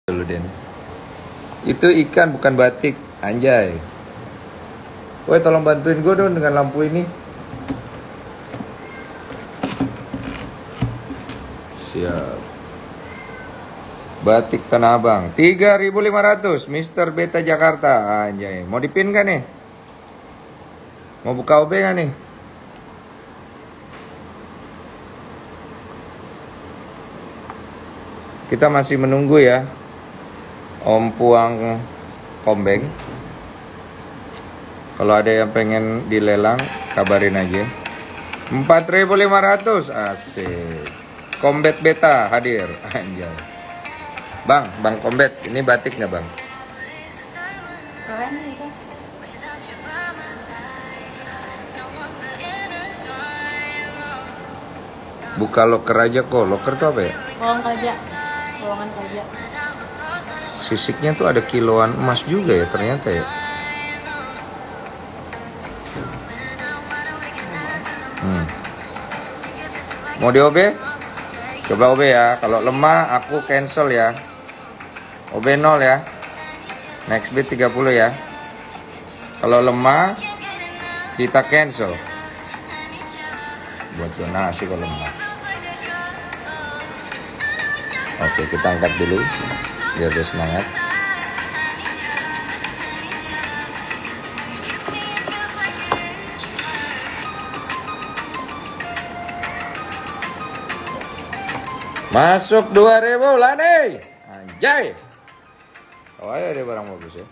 dulu Den. Itu ikan bukan batik, anjay. Woi tolong bantuin gue dong dengan lampu ini. Siap. Batik Tanah Abang 3.500 Mr. Beta Jakarta. Anjay, mau dipin kan nih? Mau buka OB kan nih? Kita masih menunggu ya Om Puang Kombeng. Kalau ada yang pengen dilelang, kabarin aja. 4.500, asik. Kombet Beta hadir, anjay. Bang Kombet, ini batik nggak bang? Keren itu. Buka loker aja kok. Loker tuh apa ya? Lowongan kerja. Sisiknya tuh ada kiloan emas juga ya ternyata ya. Mau di OB? Coba OB ya. Kalau lemah aku cancel ya. OB 0 ya. Next bid 30 ya. Kalau lemah kita cancel. Buat donasi kalau lemah. Oke, kita angkat dulu biar dia semangat. Masuk 2.000 lah nih. Anjay. Oh ada barang bagus ya.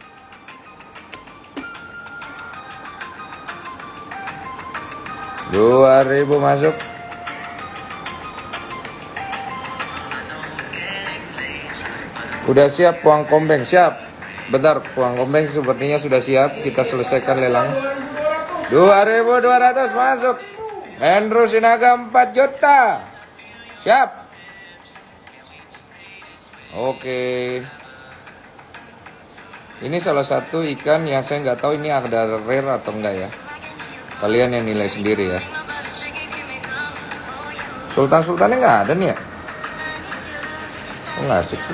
$2.000 masuk. Udah siap Puang Kombeng, siap. Bentar, Puang Kombeng sepertinya sudah siap. Kita selesaikan lelang. 2.200 masuk. Hendro Sinaga 4 juta. Siap. Oke. Ini salah satu ikan yang saya nggak tahu ini ada rare atau enggak ya. Kalian yang nilai sendiri ya. Sultan-sultannya nggak ada nih ya. Kok nggak asik sih.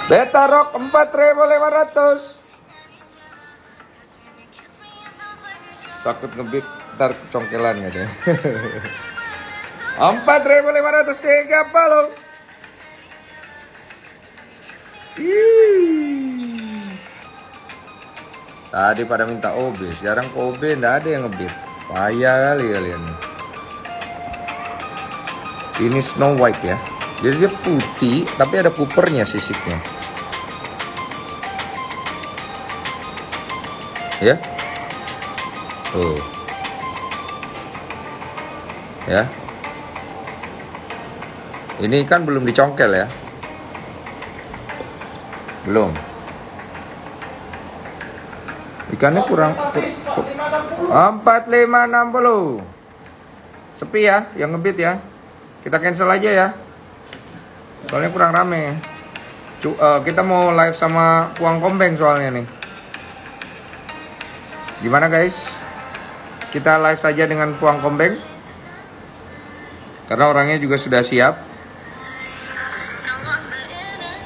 Beta Rock 4.500. Takut ngebit ntar congkelan gitu ya. 4.530. Tadi pada minta OB, sekarang ke OB nggak ada yang ngebit. Payah kali kalian. Ini Snow White ya. Jadi dia putih, tapi ada pupernya sisiknya. Ya. Oh. Ya. Ini kan belum dicongkel ya. Belum. Ikannya kurang 4560. Sepi ya, yang ngebit ya. Kita cancel aja ya. Soalnya kurang rame. Kita mau live sama Puang Kombeng soalnya nih. Gimana guys? Kita live saja dengan Puang Kombeng. Karena orangnya juga sudah siap.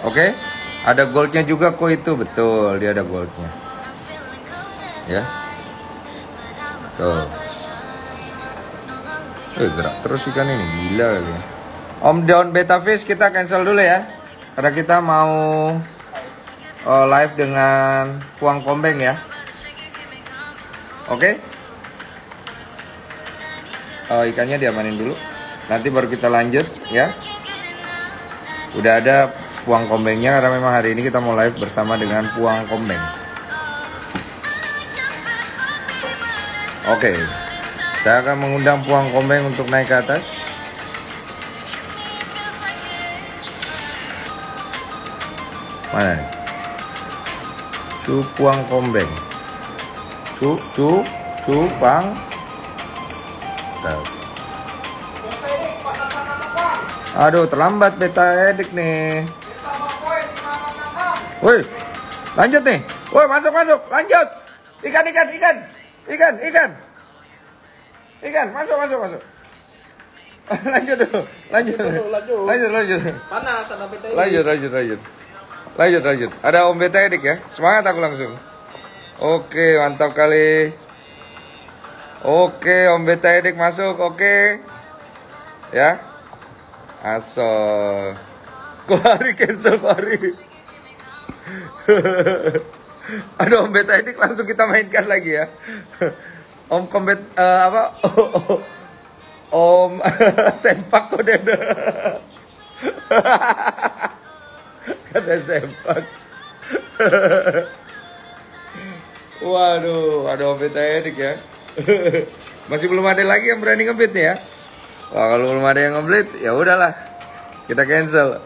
Oke? Ada goldnya juga kok itu. Betul, dia ada goldnya. Ya. Tuh. Gerak terus ikan ini. Gila kali ya. Om Down Beta Fish kita cancel dulu ya. Karena kita mau live dengan Puang Kombeng ya. Oke? Ikannya diamanin dulu. Nanti baru kita lanjut ya. Udah ada Puang Kombengnya karena memang hari ini kita mau live bersama dengan Puang Kombeng. Oke. Saya akan mengundang Puang Kombeng untuk naik ke atas. Mana nih? Puang Kombeng. Pang. Aduh, terlambat Beta Edik nih. Woi, lanjut nih. Woi, masuk, lanjut. Ikan, masuk. Lanjut dulu. Lanjut. Lanjut. Panas ada PT. Lanjut. Ada Om Beta Edik ya. Semangat aku langsung. Oke, mantap kali. Oke, Om Beta Edik masuk. Oke. Ya. Asal. Kuari cancel kuari. Ada Om Beta Edik langsung kita mainkan lagi ya. Om Kombet apa? Om sempak kode. Kata sempak. Waduh, ada Om Beta Edik ya. Masih belum ada lagi yang berani ngebit nih ya. Wah, kalau belum ada yang ngebit ya udahlah. Kita cancel.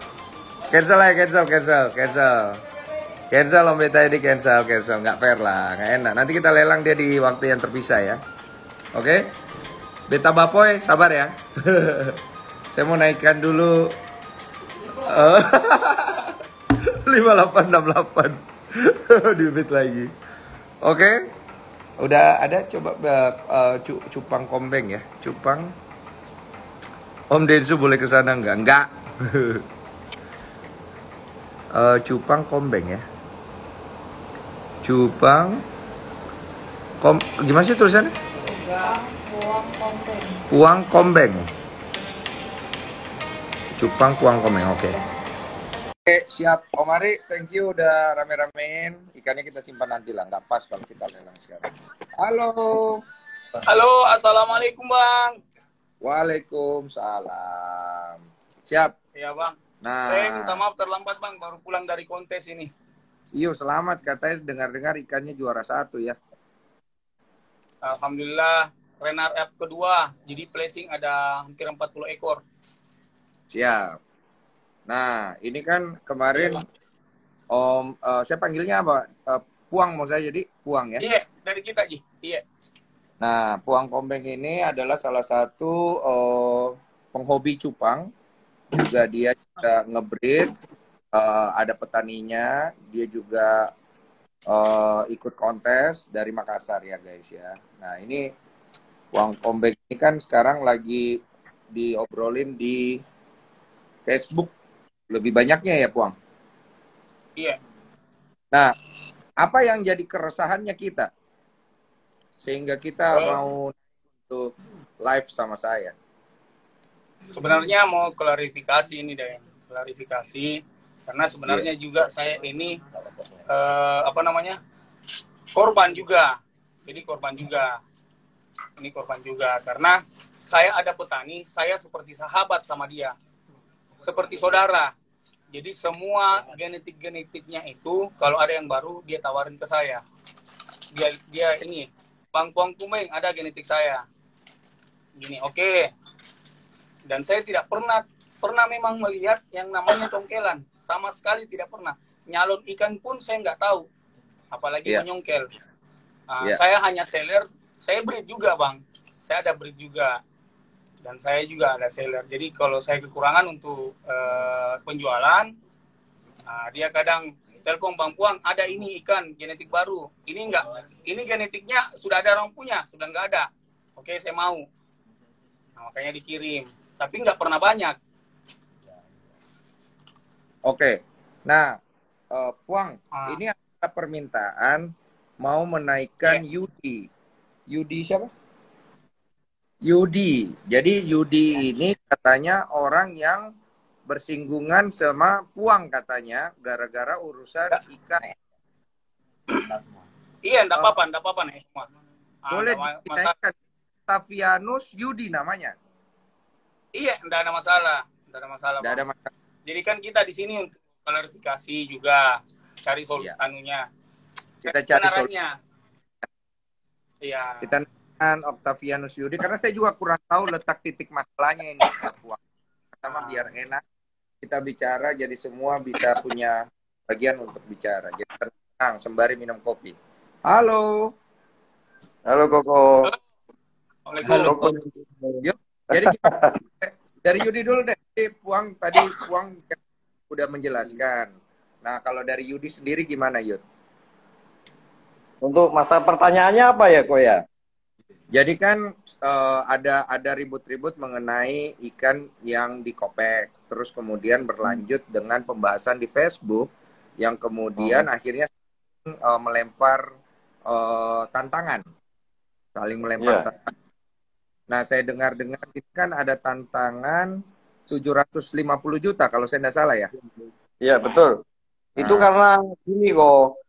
Cancel Om Beta Edik, cancel. Nggak fair lah, nggak enak. Nanti kita lelang dia di waktu yang terpisah ya. Oke? Beta Bapoy, sabar ya. Saya mau naikkan dulu 5868. Di bit lagi. Oke? Udah ada coba cupang kombeng ya. Cupang. Om Densu boleh ke sana enggak? Enggak. Cupang kombeng ya. Cupang gimana sih tulisannya? Puang kombeng. Cupang puang kombeng. Oke, siap. Om Ari, thank you udah rame-ramein. Ikannya kita simpan nanti lah. Nggak pas kalau kita lelang sekarang. Halo, Assalamualaikum Bang. Waalaikumsalam. Siap. Iya Bang. Nah, Saya minta maaf terlambat Bang, baru pulang dari kontes ini. iyo selamat, katanya dengar-dengar ikannya juara 1 ya. Alhamdulillah, runner up kedua. Jadi placing ada hampir 40 ekor. Siap. Nah, ini kan kemarin Om, saya panggilnya apa? Puang mau saya jadi Puang ya. Iya, dari kita Ji. Iya. Nah, Puang Kombeng ini adalah salah satu penghobi cupang. Juga dia juga ngebreed, ada petaninya, dia juga ikut kontes dari Makassar ya guys ya. Nah, ini Puang Kombeng ini kan sekarang lagi diobrolin di Facebook lebih banyaknya ya Puang. Iya. Nah, apa yang jadi keresahannya kita sehingga kita mau untuk live sama saya? Sebenarnya mau klarifikasi ini deh, klarifikasi karena sebenarnya juga saya ini korban juga. Jadi korban juga. Ini korban juga karena saya ada petani, saya seperti sahabat sama dia. Seperti saudara. Jadi semua genetiknya itu kalau ada yang baru dia tawarin ke saya. Dia ini, Bang Puang Kombeng ada genetik saya. Gini, oke. Dan saya tidak pernah memang melihat yang namanya congkelan. Sama sekali tidak pernah. Nyalon ikan pun saya nggak tahu. Apalagi menyongkel. Saya hanya seller. Saya breed juga, Bang. Saya ada breed juga. Dan saya juga ada seller. Jadi kalau saya kekurangan untuk penjualan, dia kadang telepon Bang Puang, ada ini ikan genetik baru. Ini enggak. Ini genetiknya sudah ada orang punya, sudah nggak ada. Oke, saya mau. Nah, makanya dikirim. Tapi nggak pernah banyak. Oke, nah Puang, ini ada permintaan mau menaikkan Yudi. Yudi siapa? Yudi. Jadi Yudi ini katanya orang yang bersinggungan sama Puang katanya gara-gara urusan ikan. Iya, enggak apa-apa nih semua. Boleh dinaikkan. Tavianus Yudi namanya. Iya, enggak ada masalah. Enggak ada masalah. Jadi kan kita di sini untuk klarifikasi juga, cari anunya. Kita cari solusinya. Iya. Kita Octavianus Yudi karena saya juga kurang tahu letak titik masalahnya ini Puang. Pertama biar enak kita bicara jadi semua bisa punya bagian untuk bicara. Jadi tenang sembari minum kopi. Halo. Halo Koko. Halo Koko. Yuk, jadi dari Yudi dulu deh. Puang udah menjelaskan. Nah, kalau dari Yudi sendiri gimana, Yud? Untuk masa pertanyaannya apa ya, Ko ya? Jadi kan ada ribut-ribut mengenai ikan yang dikopek, terus kemudian berlanjut dengan pembahasan di Facebook yang kemudian akhirnya melempar tantangan, saling melempar Iya, tantangan. Nah, saya dengar-dengar ini kan ada tantangan 750 juta kalau saya tidak salah ya. iya betul. Itu Nah, karena gini kok.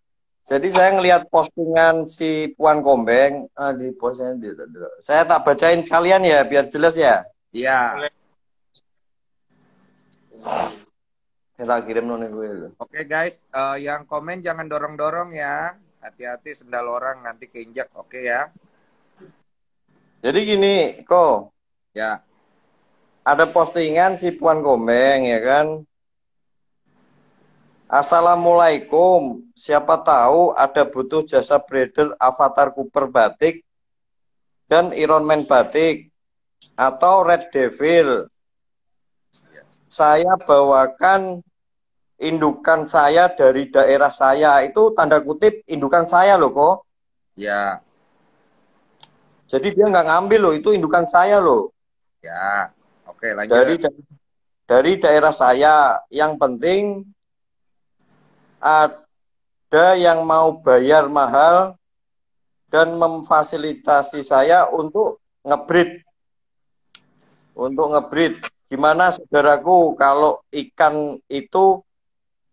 Jadi saya ngelihat postingan si Puan Kombeng di postingan saya tak bacain sekalian ya biar jelas ya. iya. Saya tak kirim nih gue. Oke guys, yang komen jangan dorong-dorong ya. Hati-hati sendal orang nanti keinjak. Oke ya. Jadi gini kok, Ya, ada postingan si Puan Kombeng ya kan. Assalamualaikum, siapa tahu ada butuh jasa breeder Avatar Cooper batik dan Iron Man batik atau Red Devil. Saya bawakan indukan saya dari daerah saya. Itu tanda kutip indukan saya loh kok. ya, Jadi dia nggak ngambil loh, itu indukan saya loh. ya. Oke, Dari lanjut. dari daerah saya. Yang penting ada yang mau bayar mahal dan memfasilitasi saya untuk ngebreed. Untuk ngebreed. Gimana saudaraku kalau ikan itu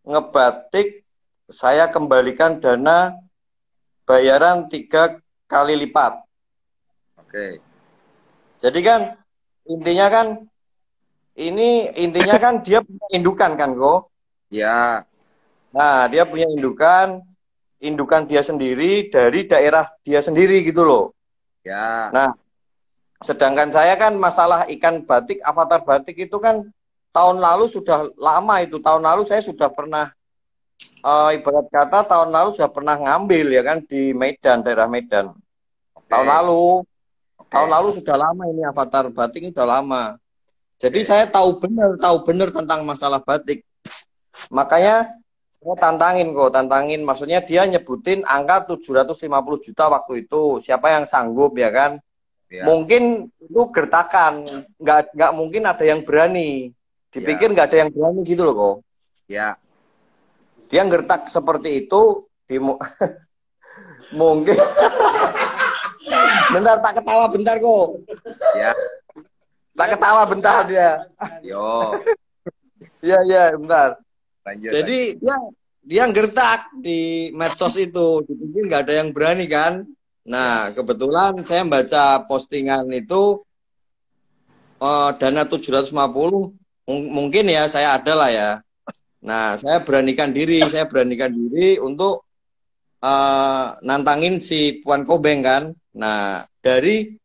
ngebatik, saya kembalikan dana bayaran 3 kali lipat. Oke. Jadi kan intinya kan dia punya indukan kan kok. Ya, Nah, dia punya indukan dia sendiri dari daerah dia sendiri gitu loh. ya. Nah, sedangkan saya kan masalah ikan batik, avatar batik itu kan tahun lalu sudah lama itu. Tahun lalu saya sudah pernah ibarat kata tahun lalu sudah pernah ngambil ya kan di Medan, daerah Medan. Oke. Tahun lalu Oke. Tahun lalu sudah lama ini avatar batik ini sudah lama. Jadi saya tahu benar tentang masalah batik. Makanya saya tantangin. Maksudnya dia nyebutin angka 750 juta waktu itu. Siapa yang sanggup ya kan? Ya. Mungkin itu gertakan. Nggak mungkin ada yang berani. Dipikir nggak ada yang berani gitu loh kok. Ya. Dia gertak seperti itu. Mungkin. Bentar, tak ketawa bentar kok. Ya. Tak ketawa bentar dia. Yo. Iya, bentar. Lanjut. Jadi dia gertak di medsos itu. Mungkin nggak ada yang berani kan. Nah, kebetulan saya baca postingan itu dana 750 mungkin ya saya ada lah ya. Nah, saya beranikan diri untuk nantangin si Puan Kombeng kan. Nah, dari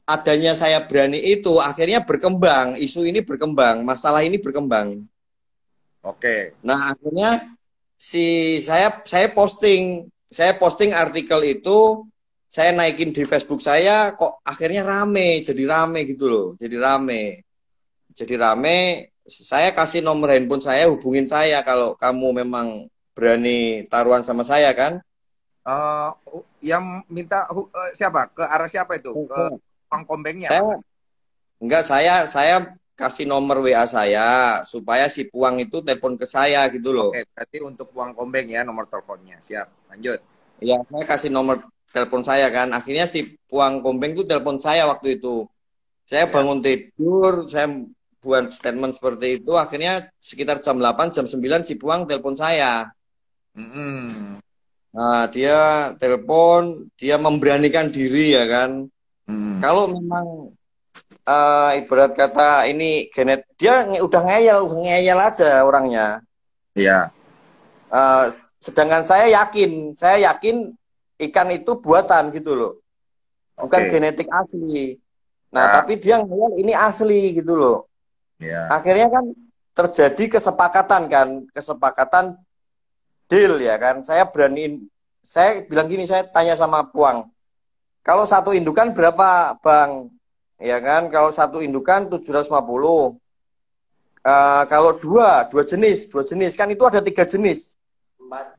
adanya saya berani itu akhirnya berkembang, isu ini berkembang, masalah ini berkembang. Oke. Nah, akhirnya saya posting artikel itu, saya naikin di Facebook saya, kok akhirnya jadi rame gitu loh. Jadi rame, saya kasih nomor handphone saya, hubungin saya kalau kamu memang berani taruhan sama saya kan. Yang minta siapa? Ke arah siapa itu? Ke Puan Kombengnya? Saya kasih nomor WA saya supaya si Puang itu telepon ke saya gitu loh. Oke, berarti untuk Puan Kombeng ya nomor teleponnya. Siap, lanjut. Ya, saya kasih nomor telepon saya kan. Akhirnya si Puang Kombeng itu telepon saya waktu itu. Saya bangun tidur, saya buat statement seperti itu. Akhirnya sekitar jam 8, jam 9 si Puang telepon saya. Nah, dia telepon, dia memberanikan diri ya kan. Kalau memang ibarat kata ini dia udah ngeyel aja orangnya. Iya. Sedangkan saya yakin ikan itu buatan gitu loh, bukan genetik asli. Nah, tapi dia ngeyel ini asli gitu loh. Ya. Akhirnya kan terjadi kesepakatan deal ya kan. Saya bilang gini, saya tanya sama Puang, kalau satu indukan berapa bang? Ya kan, kalau satu indukan 750. Kalau dua jenis kan itu ada 3 jenis. Empat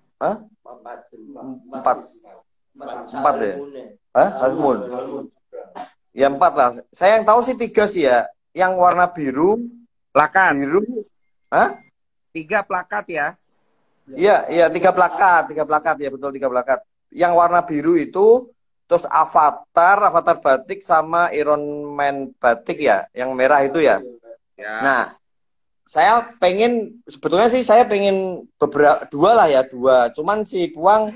ya? Halfmoon. Ya 4 lah. Saya yang tahu sih 3 sih ya. Yang warna biru, Plakat. biru, hah? 3 plakat ya. Iya, iya 3 plakat ya betul 3 plakat. Yang warna biru itu, terus avatar batik sama Iron Man batik ya, yang merah itu ya. Ya. Nah, saya pengen sebetulnya sih saya pengen beberapa 2 lah ya 2. Cuman si Puang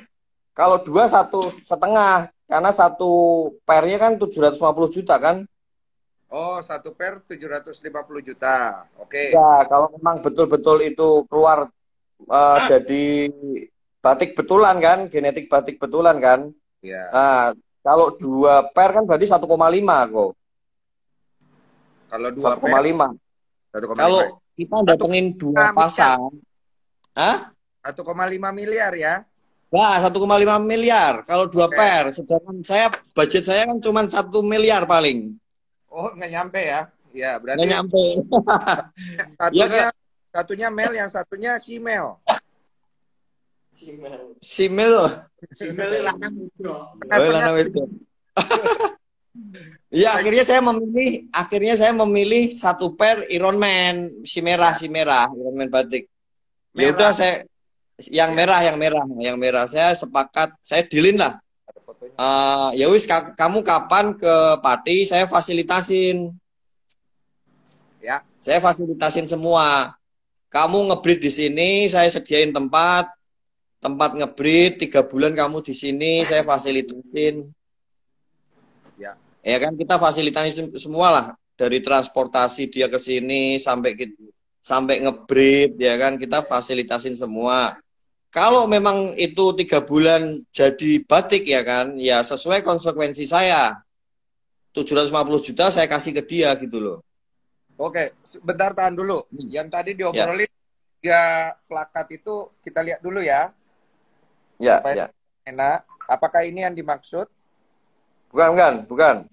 kalau 2 1,5 karena satu pairnya kan 750 juta kan. Oh, 1 pair 750 juta. Oke. Ya, kalau memang betul-betul itu keluar jadi batik betulan kan, genetik batik betulan kan. Ya. Nah, kalau 2 pair kan berarti 1,5 kok. Kalau 2 1,5. pair 1,5. Kalau kita datengin 2 pasang, hah? 1,5 miliar ya. Nah, 1,5 miliar kalau 2 Oke. pair. Sedangkan budget saya kan cuma 1 miliar paling. Oh, nggak nyampe ya. Ya, Nggak berarti nyampe. satunya Ya, satunya male, yang satunya female. Simil. Oh, lanang itu. Ya, akhirnya saya memilih 1 pair Iron Man, si merah Iron Man batik. Ya Merah. udah saya yang merah. Saya sepakat, saya dealin lah. Ada fotonya. Ya wis kamu kapan ke Pati, saya fasilitasin. Ya. Saya fasilitasin semua. Kamu ngebreed di sini, saya sediain tempat ngebreed 3 bulan kamu di sini, saya fasilitasin. Ya. Ya kan kita fasilitasin semua lah, dari transportasi dia ke sini sampai ngebreed ya kan kita fasilitasin semua. Kalau memang itu 3 bulan jadi batik ya kan, ya sesuai konsekuensi saya. 750 juta saya kasih ke dia gitu loh. Oke, bentar tahan dulu. Yang tadi diobrolin 3 plakat itu kita lihat dulu ya. Ya, Supaya ya. enak. Apakah ini yang dimaksud? Bukan.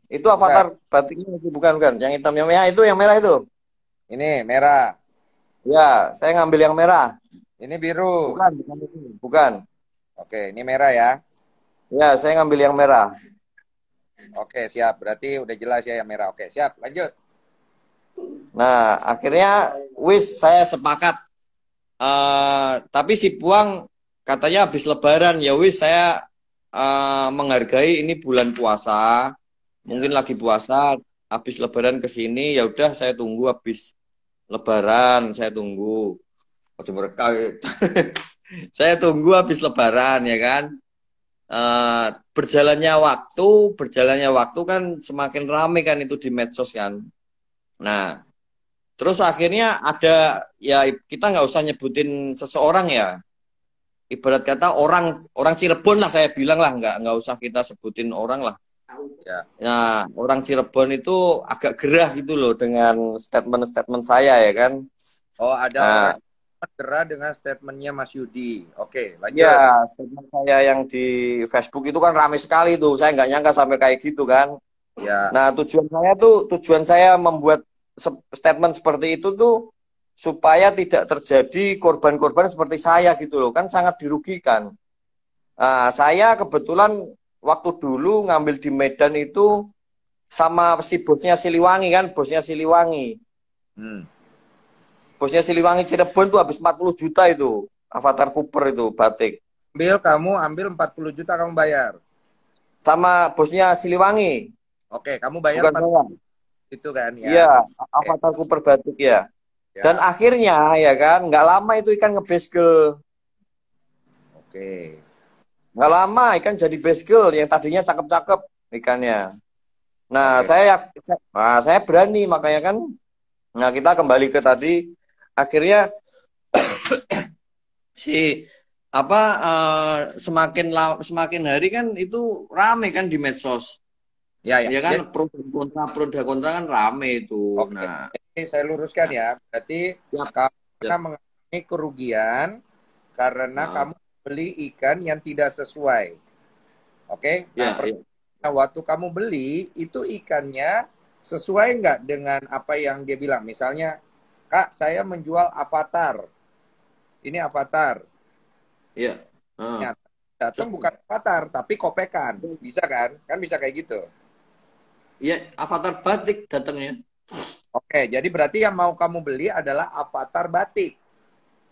Itu avatar batiknya itu bukan. Yang hitam yang merah itu, yang merah itu. Ini merah. Ya, saya ngambil yang merah. Ini biru. Bukan itu. Bukan. Oke, ini merah ya. Ya, saya ngambil yang merah. Oke, siap. Berarti udah jelas ya yang merah. Oke, siap. Lanjut. Nah, akhirnya saya sepakat. Tapi si Puang katanya habis Lebaran. Ya saya menghargai ini bulan puasa. Mungkin lagi puasa, habis Lebaran ke sini, ya udah saya tunggu habis Lebaran, saya tunggu. Saya tunggu habis Lebaran ya kan. Berjalannya waktu kan semakin ramai kan itu di medsos kan. Nah, terus akhirnya ada ya kita nggak usah nyebutin seseorang ya. Ibarat kata orang Cirebon lah saya bilang lah, nggak usah kita sebutin orang lah. Ya. Nah, orang Cirebon itu agak gerah gitu loh dengan statement saya ya kan. Oh, ada Nah, orang yang gerah dengan statementnya Mas Yudi. Oke, lanjut. ya, statement saya yang di Facebook itu kan ramai sekali tuh. Saya nggak nyangka sampai kayak gitu kan. Ya. Nah, tujuan saya membuat statement seperti itu tuh supaya tidak terjadi korban-korban seperti saya gitu loh. Kan sangat dirugikan. Nah, saya kebetulan waktu dulu ngambil di Medan itu sama si bosnya Siliwangi kan, bosnya Siliwangi. Bosnya Siliwangi Cirebon tuh habis 40 juta itu. Avatar Cooper itu batik. Kamu ambil 40 juta kamu bayar. Sama bosnya Siliwangi. Oke, kamu bayar Bukan 40 saya. itu kan ya. Iya, Avatar Cooper batik ya. Ya. Dan akhirnya ya kan, nggak lama itu ikan ngebesgel. Oke. Nggak lama ikan jadi besgel yang tadinya cakep-cakep ikannya. Nah, Oke. saya berani makanya kan. Nah, kita kembali ke tadi. Akhirnya semakin hari kan itu rame kan di medsos. Ya. Ya kan pro dan kontra kan rame itu. Oke. Nah, Ini saya luruskan ya. Berarti karena mengalami kerugian karena kamu beli ikan yang tidak sesuai. Oke? Nah, waktu kamu beli itu ikannya sesuai nggak dengan apa yang dia bilang? Misalnya, Kak, saya menjual avatar. Ini avatar. Iya. Datang bukan avatar, tapi kopekan. Bisa kan? Kan bisa kayak gitu. Ya, avatar batik datangnya. Oke, jadi berarti yang mau kamu beli adalah avatar batik.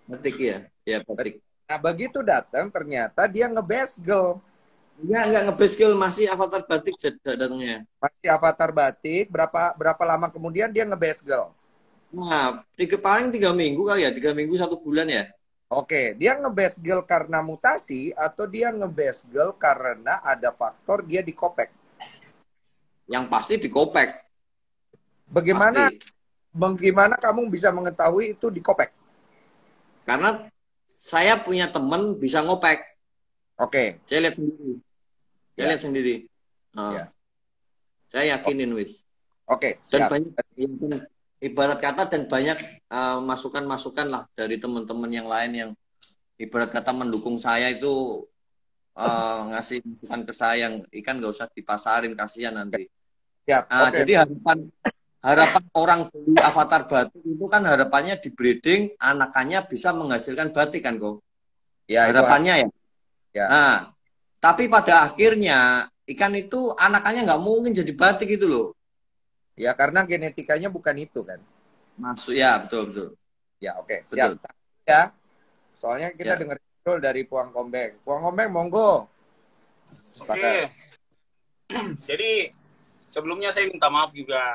Batik ya. Ya, batik. Nah, begitu datang ternyata dia ngebesgel. Enggak nge-basecamp, masih avatar batik datangnya. Masih avatar batik, berapa lama kemudian dia ngebesgel. Nah, paling 3 minggu kali ya, 3 minggu 1 bulan ya. Oke, dia ngebesgel karena mutasi atau dia ngebesgel karena ada faktor dia dikopek. Yang pasti dikopek. Bagaimana Pasti. bagaimana kamu bisa mengetahui itu dikopek? Karena saya punya temen bisa ngopek. Oke. Saya lihat sendiri. Saya Ya. lihat sendiri. Nah, Ya. saya yakinin wis. Oke, Dan siap. banyak, ibarat kata, dan banyak masukan-masukan lah dari teman-teman yang lain yang ibarat kata mendukung saya itu, ngasih masukan ke saya yang ikan nggak usah dipasarin, kasihan nanti. Siap. Oke. Jadi harapan orang beli avatar batik itu kan harapannya di breeding anakannya bisa menghasilkan batik kan kok. Ya, itu Harapannya ya. ya. Nah, tapi pada akhirnya ikan itu anakannya nggak mungkin jadi batik itu loh. Ya, karena genetikanya bukan itu kan. Masuk ya, betul. Ya, oke. Betul. Siap. Ya. Soalnya kita Ya. dengar dulu dari Puang Kombeng. Puang Kombeng, monggo. Oke. Jadi sebelumnya saya minta maaf juga.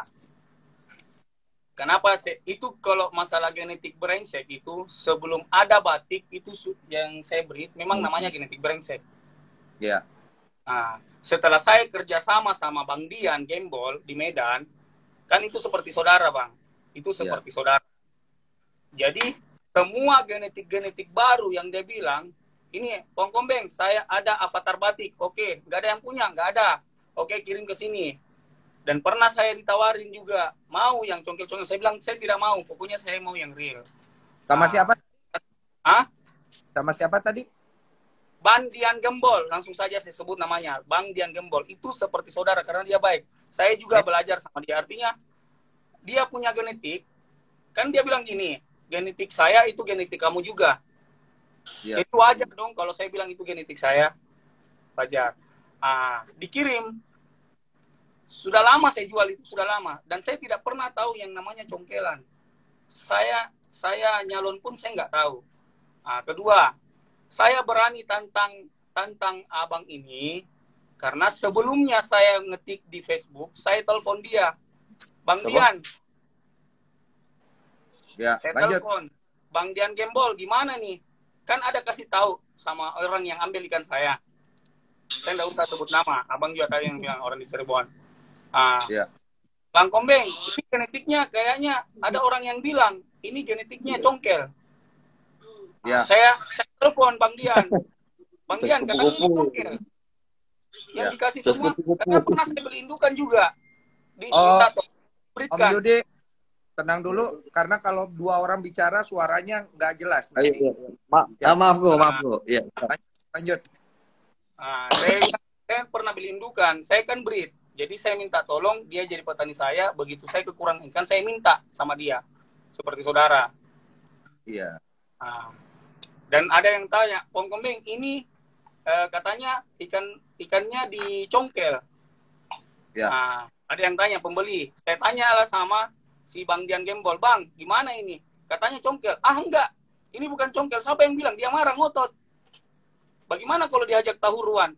Kenapa itu kalau masalah genetik brengsek itu sebelum ada batik itu yang saya breed memang namanya genetik brengsek. Ya. Nah, setelah saya kerjasama sama Bang Dian Gembol di Medan, kan itu seperti saudara Bang, itu seperti saudara. Jadi semua genetik baru yang dia bilang, ini Bang Kombeng, saya ada avatar batik, oke, nggak ada yang punya, nggak ada, oke kirim ke sini. Dan pernah saya ditawarin juga, mau yang congkel-congkel. Saya bilang, saya tidak mau. Pokoknya saya mau yang real. Sama siapa? Ah? Sama siapa tadi? Bang Dian Gembol. Langsung saja saya sebut namanya. Bang Dian Gembol. Itu seperti saudara karena dia baik. Saya juga belajar sama dia. Artinya, dia punya genetik. Kan dia bilang gini, genetik saya itu genetik kamu juga. Ya. Itu wajar dong kalau saya bilang itu genetik saya. Wajar. Dikirim. Sudah lama saya jual itu, sudah lama. Dan saya tidak pernah tahu yang namanya congkelan. Saya nyalon pun saya nggak tahu. Kedua, saya berani tantang abang ini karena sebelumnya saya ngetik di Facebook, saya telepon dia. Bang Dian. Ya, saya lanjut. telepon. Bang Dian Gembol, gimana nih? Kan ada kasih tahu sama orang yang ambil ikan saya. Saya nggak usah sebut nama. Abang juga tahu yang bilang orang di Cirebon. Ya. Bang Kombeng, ini genetiknya kayaknya ada orang yang bilang ini genetiknya congkel. Ya. Saya telepon Bang Dian. Bang Dian, katanya ini congkel. Yang dikasih semua, karena pernah saya beli indukan juga. Minta Om Yudi, tenang dulu, karena kalau dua orang bicara suaranya nggak jelas nanti. Maaf kok. Ya. Lanjut. Saya pernah beli indukan, saya kan breed. Jadi saya minta tolong dia jadi petani saya. Begitu saya kekurangan ikan, saya minta sama dia seperti saudara. Iya. Dan ada yang tanya, Om Kombeng ini katanya ikannya dicongkel. Ya. Ada yang tanya pembeli. Saya tanya lah sama si Bang Dian Gembol, Bang, gimana ini? Katanya congkel. Enggak. Ini bukan congkel. Siapa yang bilang? Dia marah, ngotot. Bagaimana kalau diajak taruhan?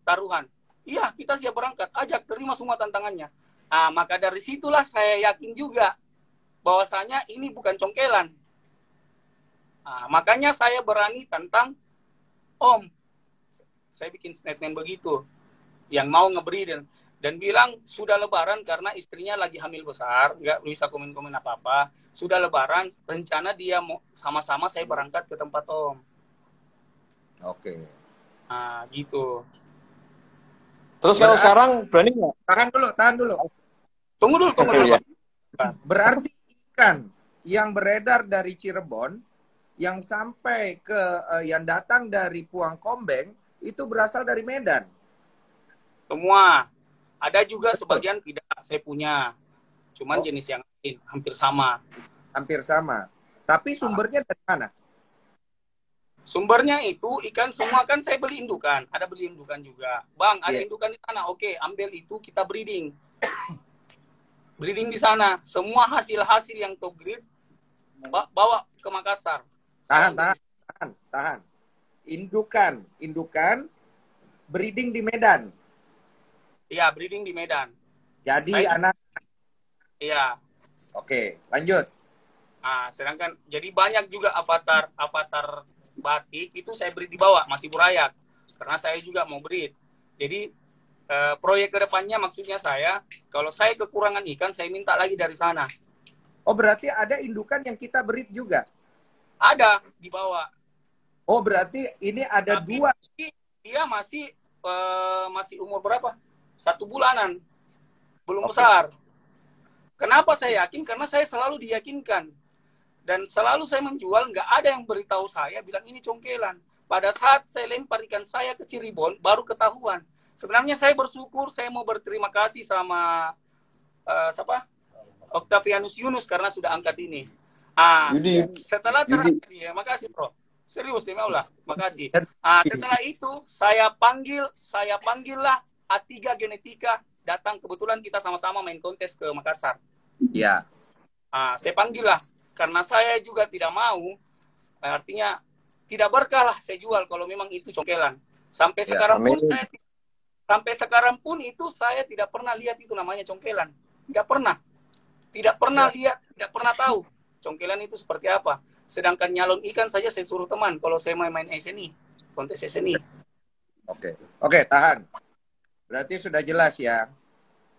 Iya, kita siap berangkat. Ajak, terima semua tantangannya. Maka dari situlah saya yakin juga bahwasanya ini bukan congkelan. Makanya saya berani tantang Om. Saya bikin statement begitu. Yang mau ngebreed dan bilang sudah lebaran karena istrinya lagi hamil besar, nggak bisa komen-komen apa-apa. Sudah lebaran, rencana dia mau sama-sama saya berangkat ke tempat Om. Oke. Gitu. Terus kalau sekarang berani nggak? Tahan dulu. Tunggu dulu. Ya. Berarti ikan yang beredar dari Cirebon, yang sampai ke yang datang dari Puang Kombeng, itu berasal dari Medan. Semua. Ada juga sebagian tidak saya punya. Cuman jenis yang lain, hampir sama. Hampir sama. Tapi sumbernya dari mana? Sumbernya itu ikan semua kan saya beli indukan. Ada beli indukan juga. Bang, ada indukan di sana. Oke, ambil itu kita breeding. breeding di sana. Semua hasil-hasil yang top grade bawa ke Makassar. Tahan. Indukan breeding di Medan. Iya, breeding di Medan. Jadi anak. Iya. Oke, lanjut. Nah, sedangkan jadi banyak juga avatar batik itu saya breed di bawah, masih Burayak. Karena saya juga mau breed. Jadi proyek kedepannya maksudnya saya, kalau saya kekurangan ikan, saya minta lagi dari sana. Oh, berarti ada indukan yang kita breed juga? Ada di bawah. Oh, berarti ini ada Tapi dua. dia masih umur berapa? 1 bulanan. Belum Oke. besar. Kenapa saya yakin? Karena saya selalu diyakinkan. Dan selalu saya menjual, nggak ada yang beritahu saya, bilang ini congkelan. Pada saat saya lempar ikan saya ke Cirebon, baru ketahuan. Sebenarnya saya bersyukur, saya mau berterima kasih sama Octavianus Yunus karena sudah angkat ini. Yudi. Setelah terakhir, ya, makasih bro. Serius demi Allah, makasih. Setelah itu saya panggillah A3 Genetika datang, kebetulan kita sama-sama main kontes ke Makassar. Ya. Saya panggil lah, karena saya juga tidak mau, artinya tidak berkah lah saya jual kalau memang itu congkelan. Sampai sekarang pun itu saya tidak pernah lihat itu namanya congkelan. Tidak pernah lihat, tidak pernah tahu congkelan itu seperti apa. Sedangkan nyalon ikan saja saya suruh teman kalau saya main SNI, kontes SNI. Oke, tahan. Berarti sudah jelas ya.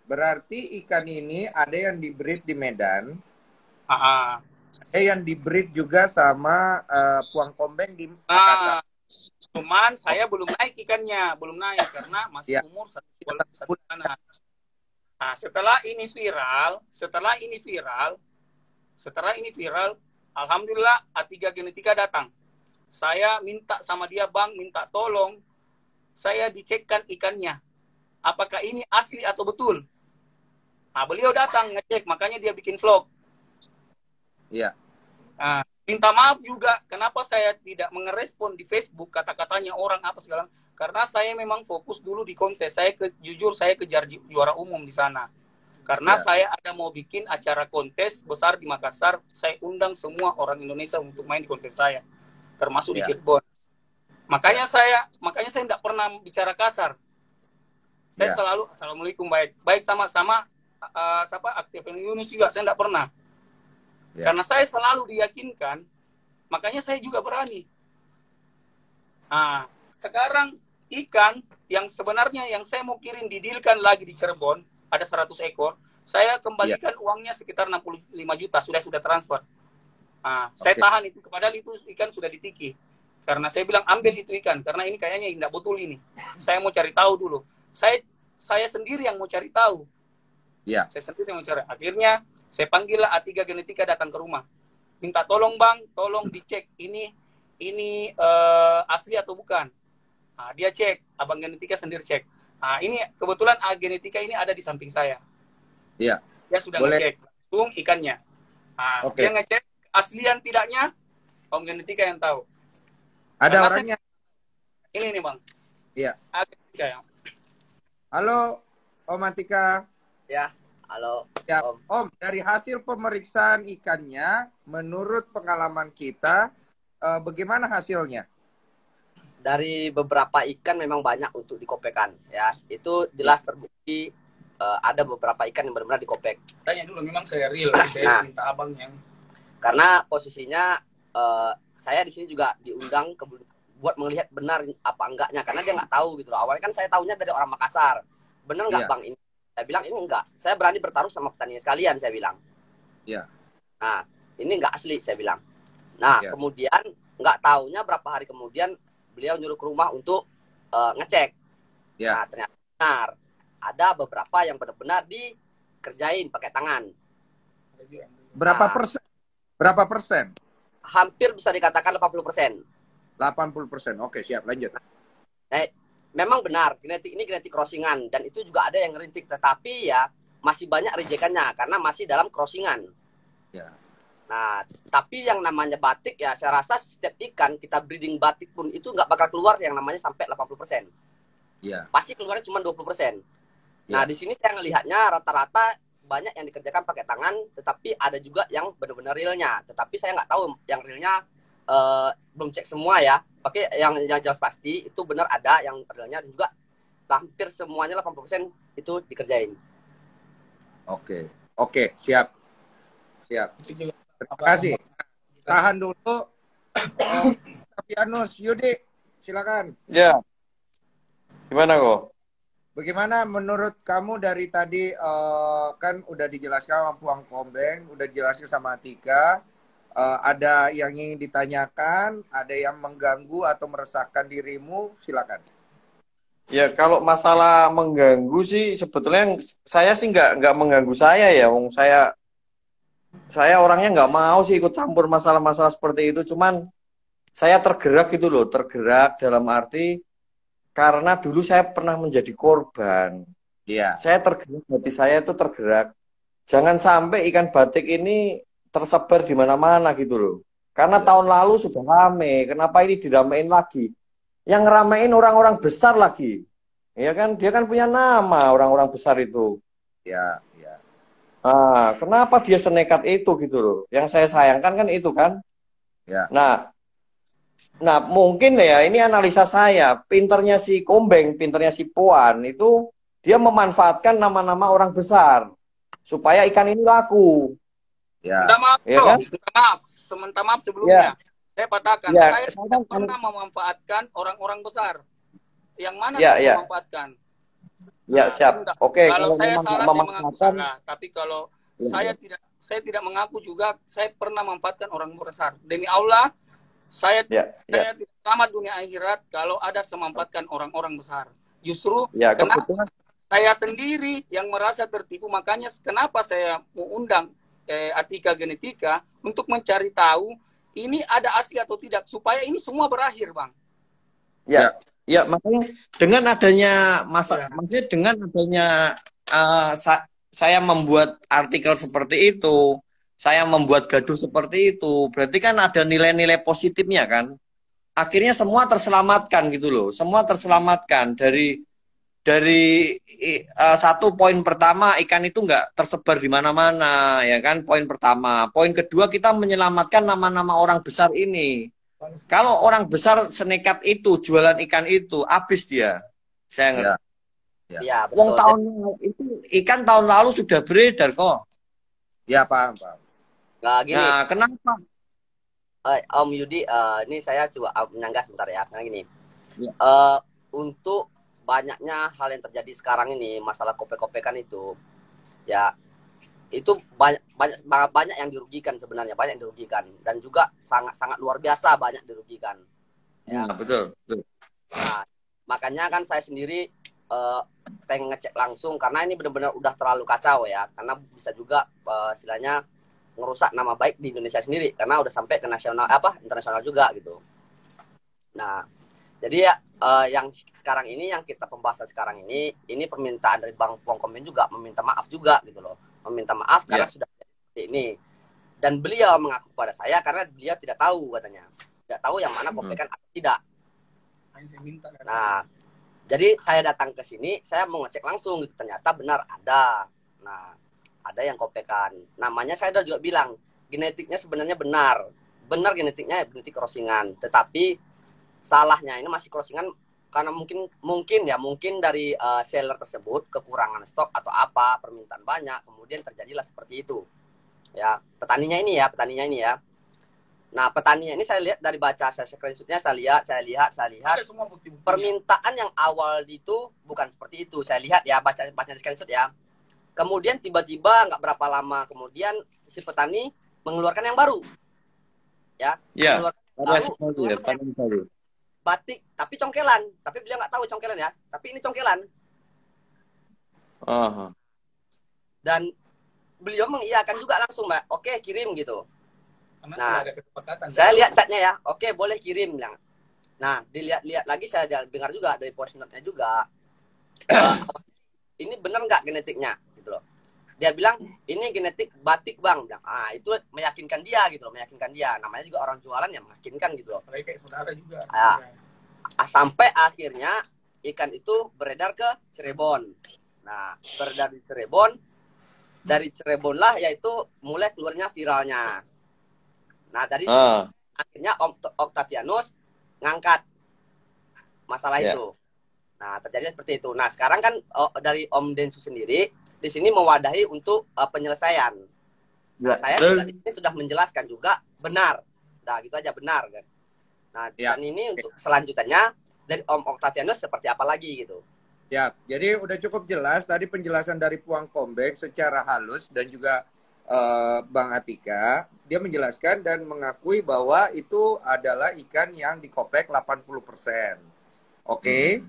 Berarti ikan ini ada yang di-breed di Medan. Ada yang di-breed juga sama Puang Kombeng di Makassar. Cuman saya belum naik ikannya, belum naik karena masih umur 1 bulan. Setelah ini viral, alhamdulillah A3 Genetika datang. Saya minta sama dia, Bang, minta tolong saya dicekkan ikannya. Apakah ini asli atau betul? Beliau datang ngecek, makanya dia bikin vlog. Iya. Minta maaf juga, kenapa saya tidak mengerespon di Facebook kata-katanya orang apa segala. Karena saya memang fokus dulu di kontes. Jujur saya kejar juara umum di sana. Karena saya ada mau bikin acara kontes besar di Makassar. Saya undang semua orang Indonesia untuk main di kontes saya, termasuk di Cirebon. Makanya saya tidak pernah bicara kasar. Saya selalu assalamualaikum baik sama-sama Octavianus Yunus juga saya tidak pernah. Karena saya selalu diyakinkan, makanya saya juga berani. Sekarang ikan yang sebenarnya yang saya mau kirim didilkan lagi di Cirebon, ada 100 ekor, saya kembalikan uangnya sekitar 65 juta, sudah transfer. Saya tahan itu, padahal itu ikan sudah ditiki. Karena saya bilang ambil itu ikan, karena ini kayaknya tidak betul ini. Saya mau cari tahu dulu. Saya sendiri yang mau cari tahu. Saya sendiri yang mau cari. Akhirnya saya panggillah A3 Genetika datang ke rumah. Minta tolong Bang, tolong dicek ini asli atau bukan. Dia cek, Abang Genetika sendiri cek. Ini kebetulan A Genetika ini ada di samping saya. Dia sudah ngecek langsung ikannya. Dia ngecek aslian tidaknya, Om Genetika yang tahu. Ada orangnya. Ini nih Bang. Iya. A Genetika ya. Halo, Om Atika. Ya, halo. Ya, Om, dari hasil pemeriksaan ikannya, menurut pengalaman kita, bagaimana hasilnya? Dari beberapa ikan memang banyak untuk dikopekan, ya. Itu jelas terbukti ada beberapa ikan yang benar-benar dikopek. Tanya dulu, memang saya real, saya minta abang yang. Karena posisinya saya di sini juga diundang buat melihat benar apa enggaknya, karena dia nggak tahu gitu loh. Awalnya kan saya tahunya dari orang Makassar. Benar nggak Bang ini? Saya bilang ini enggak. Saya berani bertaruh sama petani sekalian, saya bilang. Nah, ini enggak asli, saya bilang. Nah, kemudian nggak taunya berapa hari kemudian beliau nyuruh ke rumah untuk ngecek. Nah, ternyata benar. Ada beberapa yang benar-benar dikerjain pakai tangan. Berapa persen? Berapa persen? Hampir bisa dikatakan 80%. 80%. Oke, siap. Lanjut. Memang benar, genetik ini genetik crossingan. Dan itu juga ada yang ngerintik. Tetapi ya masih banyak rejekannya karena masih dalam crossingan. Nah, tapi yang namanya batik ya saya rasa setiap ikan kita breeding batik pun itu nggak bakal keluar yang namanya sampai 80%. Pasti keluarnya cuma 20%. Nah, di sini saya ngelihatnya rata-rata banyak yang dikerjakan pakai tangan, tetapi ada juga yang benar-benar realnya. Tetapi saya nggak tahu yang realnya, belum cek semua ya. Pakai yang jelas pasti itu benar ada yang realnya, dan juga hampir semuanya 80% itu dikerjain. Oke. Oke, siap. Siap. Itu juga Terima kasih. Tahan dulu. Oh, Tapianus, Yudi, silakan. Ya, gimana kok? Bagaimana menurut kamu dari tadi kan udah dijelaskan sama Puang Kombeng, udah dijelaskan sama Atika, ada yang ingin ditanyakan, ada yang mengganggu atau meresahkan dirimu, silakan. Ya kalau masalah mengganggu sih sebetulnya saya sih nggak mengganggu saya ya, wong saya orangnya nggak mau sih ikut campur masalah-masalah seperti itu. Cuman saya tergerak gitu loh, tergerak dalam arti karena dulu saya pernah menjadi korban. Iya. Saya tergerak, hati saya itu tergerak. Jangan sampai ikan batik ini tersebar di mana-mana gitu loh. Karena Iya. tahun lalu sudah rame, kenapa ini diramein lagi? Yang ngeramein orang-orang besar lagi. Ya kan, dia kan punya nama orang-orang besar itu. Iya, iya. Nah, kenapa dia senekat itu gitu loh? Yang saya sayangkan kan itu kan. Ya. Nah, mungkin ya ini analisa saya, pinternya si Kombeng, pinternya si Puan itu dia memanfaatkan nama-nama orang besar supaya ikan ini laku. Ya. Minta maaf, Ya bro. kan? Minta maaf sebelumnya. Saya katakan, Ya, saya saya tidak kan- pernah memanfaatkan orang-orang besar. Yang mana Ya, saya ya. memanfaatkan? Ya, Nah, siap. sudah. Oke, Kalau saya memang salah, nggak saya mengaku memanfaatkan, salah. Tapi kalau Ya, saya tidak mengaku juga, saya pernah memanfaatkan orang besar. Demi Allah, saya ya, ya, tidak selamat dunia akhirat kalau ada memanfaatkan orang-orang besar. Justru ya, kenapa kebetulan, saya sendiri yang merasa tertipu, makanya kenapa saya mau undang Atika Genetika untuk mencari tahu ini ada asli atau tidak, supaya ini semua berakhir, Bang. ya, ya, makanya dengan adanya Ya. maksudnya dengan adanya saya membuat artikel seperti itu, saya membuat gaduh seperti itu, berarti kan ada nilai-nilai positifnya kan. Akhirnya semua terselamatkan gitu loh, semua terselamatkan dari satu poin pertama, ikan itu nggak tersebar di mana-mana ya kan, poin pertama. Poin kedua, kita menyelamatkan nama-nama orang besar ini. Kalau orang besar senekat itu jualan ikan itu, habis dia. Saya ngerti. Ya. Iya, Wong betul. tahun itu ikan tahun lalu sudah beredar kok. Ya, paham, paham. Nah, gini, Nah, kenapa? Om Yudi, ini saya coba menyanggah sebentar ya. Karena gini, Ya. untuk banyaknya hal yang terjadi sekarang ini, masalah kopek-kopekan itu, ya itu banyak yang dirugikan sebenarnya, banyak yang dirugikan, dan juga sangat luar biasa banyak dirugikan. Ya. Betul, betul. Nah, makanya kan saya sendiri pengen ngecek langsung karena ini benar-benar udah terlalu kacau ya, karena bisa juga istilahnya ngerusak nama baik di Indonesia sendiri karena udah sampai ke internasional juga gitu. Nah, jadi ya yang sekarang ini, yang kita pembahasan sekarang ini permintaan dari Bang Puang Komen juga meminta maaf juga gitu loh, meminta maaf karena sudah seperti ini, dan beliau mengaku kepada saya karena beliau tidak tahu, katanya tidak tahu yang mana kopekan atau tidak. Nah, jadi saya datang ke sini, saya mau ngecek langsung gitu, ternyata benar ada. Nah, ada yang kopekan. Namanya saya udah juga bilang, genetiknya sebenarnya benar genetiknya genetik crossingan, tetapi salahnya ini masih crossingan karena mungkin dari seller tersebut kekurangan stok atau apa, permintaan banyak, kemudian terjadilah seperti itu. Ya, petaninya ini ya. Nah, petaninya ini saya lihat dari baca saya screenshotnya, saya lihat Ada semua bukti-buktinya. permintaan yang awal itu bukan seperti itu. Saya lihat ya, baca di screenshot ya. Kemudian tiba-tiba nggak berapa lama kemudian si petani mengeluarkan yang baru. Ya, Ya, mengeluarkan baru. batik tapi congkelan, tapi beliau nggak tahu congkelan ya, tapi ini congkelan. Dan beliau mengiyakan juga langsung, Mbak. Oke, kirim gitu. Karena Nah, sudah ada kesepakatan. Saya lihat chatnya ya, oke boleh kirim bilang. Nah, dilihat lagi saya dengar juga dari voice note-nya juga. Ini benar nggak genetiknya gitu loh. Dia bilang ini genetik batik, Bang. Bilang, itu meyakinkan dia gitu loh, meyakinkan dia. Namanya juga orang jualan yang meyakinkan gitu loh. Apalagi kayak saudara juga. Sampai akhirnya ikan itu beredar ke Cirebon. Nah, beredar di Cirebon, dari Cirebon lah yaitu mulai keluarnya viralnya. Nah dari akhirnya Om Octavianus ngangkat masalah itu. Nah terjadi seperti itu. Nah sekarang kan dari Om Densu sendiri di sini mewadahi untuk penyelesaian. Nah saya juga di sini sudah menjelaskan juga benar. Nah gitu aja benar kan. Nah dan ini untuk selanjutnya dari Om Octavianus seperti apa lagi gitu. Ya, jadi udah cukup jelas tadi penjelasan dari Puang Kombeng secara halus dan juga Bang Atika, dia menjelaskan dan mengakui bahwa itu adalah ikan yang dikopek 80%. Oke.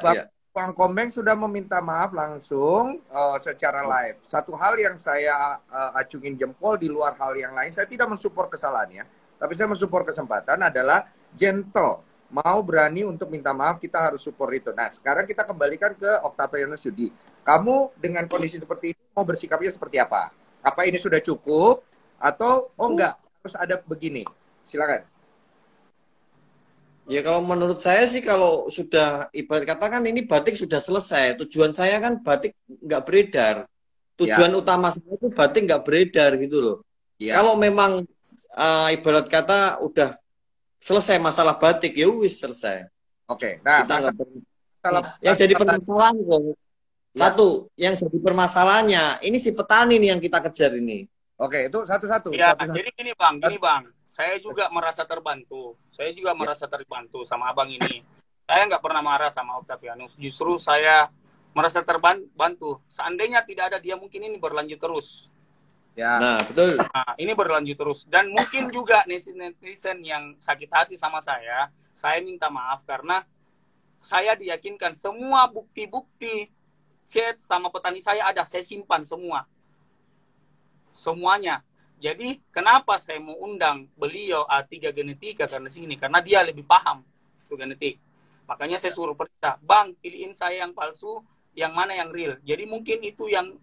Bang Puang Kombeng sudah meminta maaf langsung secara live. Satu hal yang saya acungin jempol di luar hal yang lain, saya tidak mensupport kesalahannya, tapi saya mensupport kesempatan adalah gentle. Mau berani untuk minta maaf, kita harus support itu. Nah, sekarang kita kembalikan ke Octavianus Yudi. Kamu dengan kondisi seperti ini mau bersikapnya seperti apa? Apa ini sudah cukup? Atau, enggak, harus ada begini? Silakan. Ya kalau menurut saya sih kalau sudah ibarat katakan ini batik sudah selesai. Tujuan saya kan batik nggak beredar. Tujuan utama saya itu batik nggak beredar gitu loh. Kalau memang ibarat kata udah selesai masalah batik, ya wis selesai. Oke. Nah, yang jadi permasalahan kok. Satu, yang jadi permasalahannya, ini si petani nih yang kita kejar ini. Oke, itu satu-satu. Ya, jadi gini Bang. Saya juga merasa terbantu. Saya juga merasa terbantu sama abang ini. Saya nggak pernah marah sama Octavianus. Justru saya merasa terbantu. Seandainya tidak ada dia, mungkin ini berlanjut terus. Ya. Nah, betul. Nah, ini berlanjut terus. Dan mungkin juga netizen yang sakit hati sama saya minta maaf karena saya diyakinkan semua bukti-bukti chat sama petani saya ada, saya simpan semua. Semuanya. Jadi, kenapa saya mau undang beliau A3 Genetika karena sini? Karena dia lebih paham itu genetik. Makanya saya suruh periksa, Bang, pilihin saya yang palsu, yang mana yang real. Jadi mungkin itu yang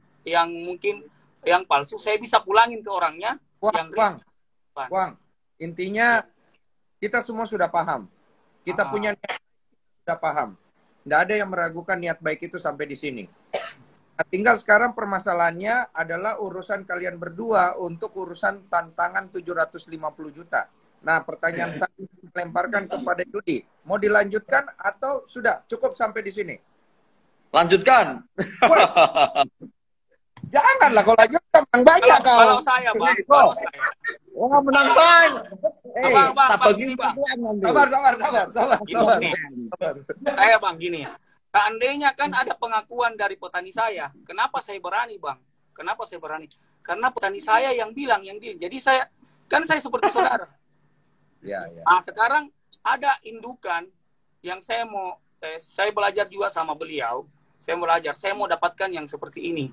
mungkin yang palsu, saya bisa pulangin ke orangnya. Wang, intinya kita semua sudah paham. Kita punya niat, sudah paham. Nggak ada yang meragukan niat baik itu sampai di sini. Nah, tinggal sekarang permasalahannya adalah urusan kalian berdua untuk urusan tantangan 750 juta. Nah, pertanyaan saya lemparkan kepada Yudi. Mau dilanjutkan atau sudah cukup sampai di sini? Lanjutkan. Janganlah kalau lanjutkan menang banyak kau. Kalau saya, Bang. Kalau saya. Wah, menang banyak. Bang, tak bagi Bang. Sabar. Saya Bang gini. Seandainya kan ada pengakuan dari petani saya, kenapa saya berani, Bang? Kenapa saya berani? Karena petani saya yang bilang, yang deal. Jadi saya seperti saudara. Ya. Nah, sekarang ada indukan yang saya belajar juga sama beliau. Saya mau dapatkan yang seperti ini.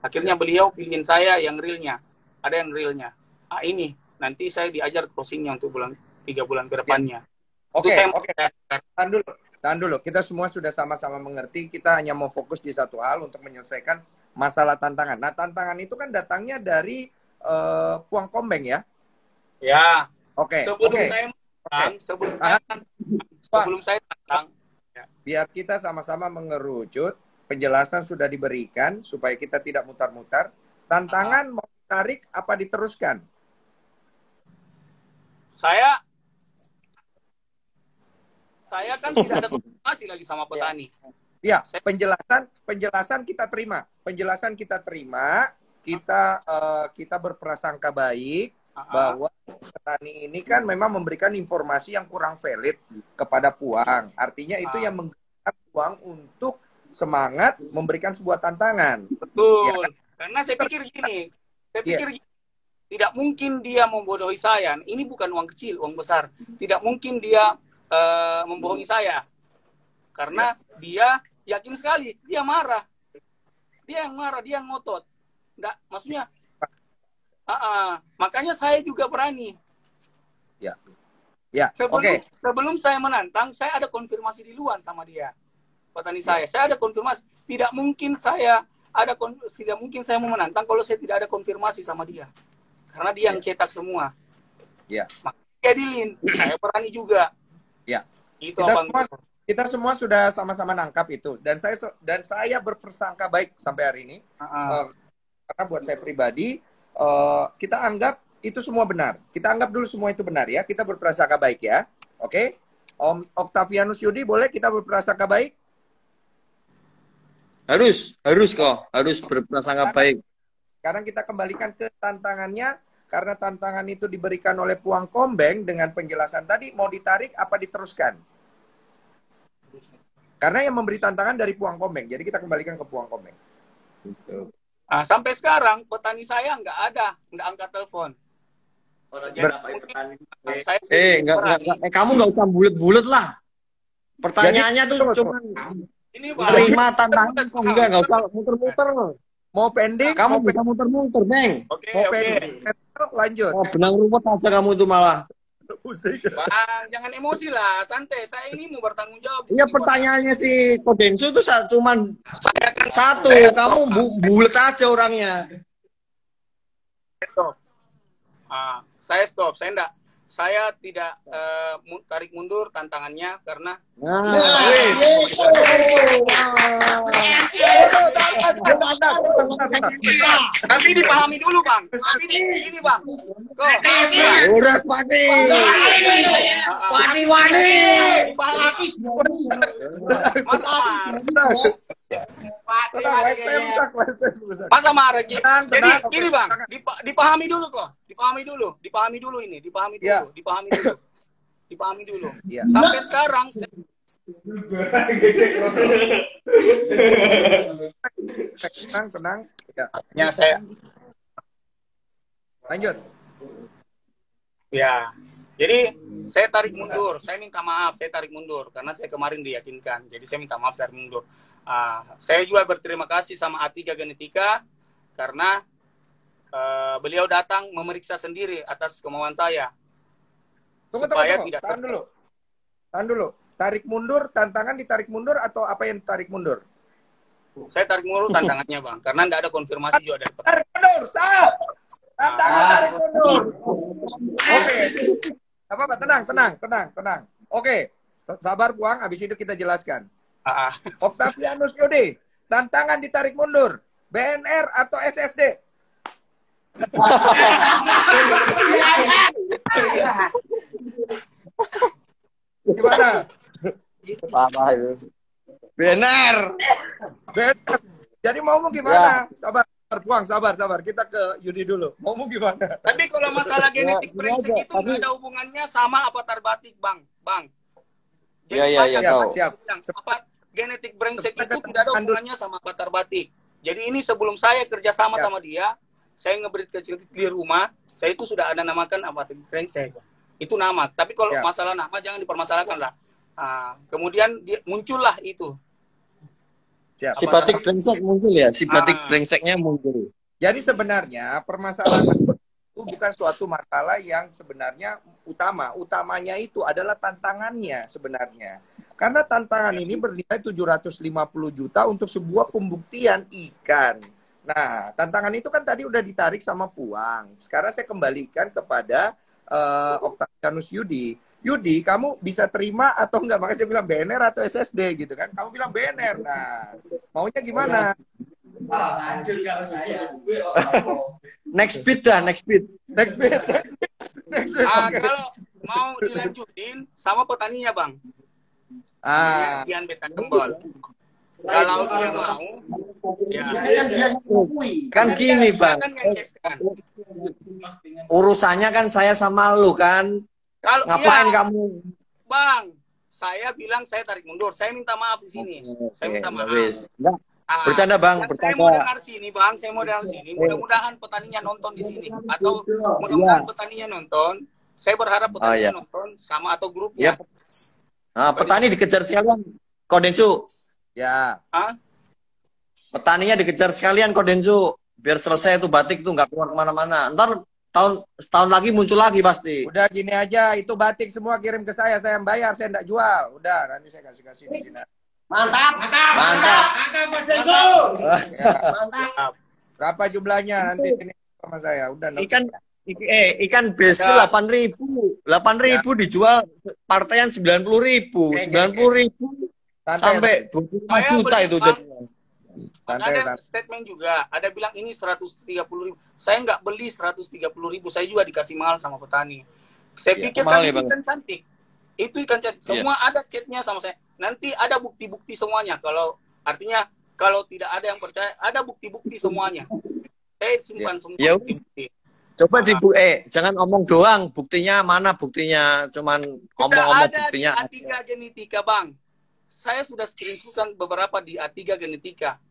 Akhirnya beliau pilihin saya yang realnya. Ada yang realnya. Ah, ini nanti saya diajar crossingnya untuk 3 bulan ke depannya. Oke. Tahan dulu. Kita semua sudah sama-sama mengerti. Kita hanya mau fokus di satu hal untuk menyelesaikan masalah tantangan. Nah, tantangan itu kan datangnya dari Puang Kombeng ya? Ya. Oke. Sebelum saya tantang. Biar kita sama-sama mengerucut. Penjelasan sudah diberikan supaya kita tidak mutar-mutar. Tantangan mau ditarik apa diteruskan? Saya kan tidak ada komunikasi lagi sama petani. Iya, penjelasan kita terima. Kita berprasangka baik bahwa petani ini kan memang memberikan informasi yang kurang valid kepada Puang. Artinya itu yang menggerakkan Puang untuk semangat memberikan sebuah tantangan. Betul. Ya kan? Karena saya pikir gini. Tidak mungkin dia membodohi saya. Ini bukan uang kecil, uang besar. Tidak mungkin dia membohongi saya. Karena dia yakin sekali, dia marah. Dia yang marah, dia yang ngotot. Nggak, maksudnya makanya saya juga berani. Ya. Sebelum saya menantang, saya ada konfirmasi di luar sama dia. Petani saya ada konfirmasi. Tidak mungkin saya mau menantang kalau saya tidak ada konfirmasi sama dia. Karena dia yang cetak semua. Ya. Makanya dilin, saya berani juga. Ya. Itu kita semua sudah sama-sama nangkap itu dan saya berprasangka baik sampai hari ini. karena buat saya pribadi, kita anggap itu semua benar. Kita anggap dulu semua itu benar ya. Kita berprasangka baik ya. Oke? Om Octavianus Yudi, boleh kita berprasangka baik? Harus kok, harus berprasangka baik. Sekarang kita kembalikan ke tantangannya, karena tantangan itu diberikan oleh Puang Kombeng dengan penjelasan tadi, mau ditarik apa diteruskan? Karena yang memberi tantangan dari Puang Kombeng, jadi kita kembalikan ke Puang Kombeng. Sampai sekarang petani saya nggak angkat telepon. Kamu nggak usah bulet-bulet lah. Pertanyaannya tuh cuma ini Bang, terima tantangan kok nggak usah muter-muter. Mau pending, kamu bisa muter-muter, Bang. Mau pending, lanjut. Oh, benang ruwet aja kamu itu malah. Bang, jangan emosi lah, santai. Saya ini mau bertanggung jawab. Iya, pertanyaannya si Kodensu itu cuman satu. Kamu bulet aja orangnya. Stop. Saya stop. Saya tidak tarik mundur tantangannya karena tapi dipahami dulu Bang. Tapi ini Bang. Uras Pati. Masa marah gitu. Jadi gini Bang, dipahami dulu kok. Dipahami dulu ini. Dipahami dulu. Sampai sekarang tenang. Ya saya lanjut. Ya, jadi saya tarik mundur. Saya minta maaf, saya tarik mundur karena saya kemarin diyakinkan. Jadi saya minta maaf, saya mundur. Saya juga berterima kasih sama A3 Genetika karena beliau datang memeriksa sendiri atas kemauan saya. Tunggu. Tahan dulu. Tarik mundur, tantangan ditarik mundur atau apa yang tarik mundur? Saya tarik mundur tantangannya Bang, karena nggak ada konfirmasi juga dari tarik mundur, sah. Tantangan tarik mundur. Oke. Apa-apa, tenang. Oke, sabar Puang, habis itu kita jelaskan. Octavianus Yudi, tantangan ditarik mundur, BNR atau SSD? Gimana? Benar. Jadi maumu gimana? Sabar, Puang, sabar. Kita ke Yudi dulu. Maumu gimana? Tapi kalau masalah genetik brengsek itu nggak ada hubungannya sama avatar batik, Bang. Iya, tahu. Siap. Genetik brengsek itu tidak ada hubungannya sama avatar batik. Jadi ini sebelum saya kerja sama dia, saya ngebreed kecil di rumah, saya itu sudah ada namakan avatar brengsek. Itu nama. Tapi kalau masalah nama jangan dipermasalahkan lah. Kemudian muncullah itu. Si batik brengsek muncul ya, si batik brengseknya muncul. Jadi sebenarnya permasalahan itu bukan suatu masalah yang sebenarnya utama. Utamanya itu adalah tantangannya sebenarnya. Karena tantangan ini bernilai 750 juta untuk sebuah pembuktian ikan. Nah, tantangan itu kan tadi udah ditarik sama Puang. Sekarang saya kembalikan kepada Octavianus Yudi. Yudi, kamu bisa terima atau enggak? Makanya saya bilang BNR atau SSD gitu kan. Kamu bilang BNR. Nah, maunya gimana? Hancur kalau saya. Next beat. Kalau mau dilanjutin sama petaninya, Bang. Kian beta kembal. Kalau dia mau, ya. Kan gini, Bang. Urusannya kan saya sama lu kan. Ngapain kamu? Bang, saya bilang saya tarik mundur. Saya minta maaf di sini. Saya minta maaf. Bercanda, Bang. Saya mau dengar sini, Bang. Saya mau dengar sini. Mudah-mudahan petaninya nonton di sini. Atau mudah-mudahan petaninya nonton. Saya berharap petaninya nonton sama atau grupnya. Nah, petani dikejar sekalian, Kodensu. Ya. Petaninya dikejar sekalian, Kodensu. Biar selesai itu batik tuh nggak keluar kemana-mana. Ntar setahun lagi muncul lagi pasti. Udah gini aja, itu batik semua kirim ke saya yang bayar, saya enggak jual. Udah, nanti saya kasih di sini. Mantap. Mantap. Berapa jumlahnya nanti ini sama saya? Udah. Ikan base 8.000 dijual partaian 90.000 sampai 25 juta itu jadinya. Santai, Ada santai. statement juga, ada bilang ini 130.000. Saya nggak beli 130.000, saya juga dikasih mahal sama petani. Saya Iya. pikir Mahal kan ya, itu Bang? ikan cantik. Itu ikan cantik. Semua ada chatnya sama saya. Nanti ada bukti-bukti semuanya. Kalau artinya kalau tidak ada yang percaya, ada bukti-bukti semuanya. Saya simpan semua Ya, bukti-bukti. coba jangan omong doang, buktinya mana buktinya, cuman Sudah omong-omong ada di buktinya. A3 Genetika, Bang. Saya sudah screenshotan beberapa di A3 Genetika.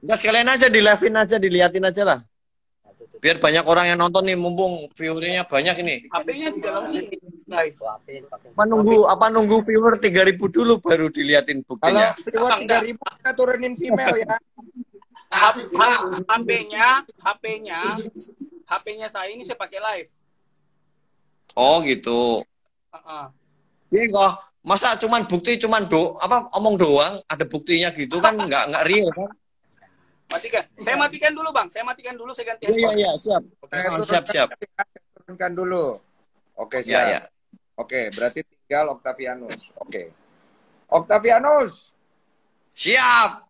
Enggak, sekalian aja di live-in aja, diliatin aja lah. Biar banyak orang yang nonton nih, mumpung viewernya banyak ini. HP-nya di dalam sini. Live. Nunggu viewer 3.000 dulu baru diliatin Kalau buktinya. viewer 3.000 kita turunin female ya. HP-nya saya ini saya pakai live. Oh gitu. Heeh. Iya kok, masa omong doang, ada buktinya gitu kan nggak real kan? Matikan. Saya matikan dulu, Bang. Saya ganti Iya, siap. Siap. Saya turunkan dulu. Oke, siap. Ya. Oke, berarti tinggal Octavianus. Oke. Octavianus. Siap.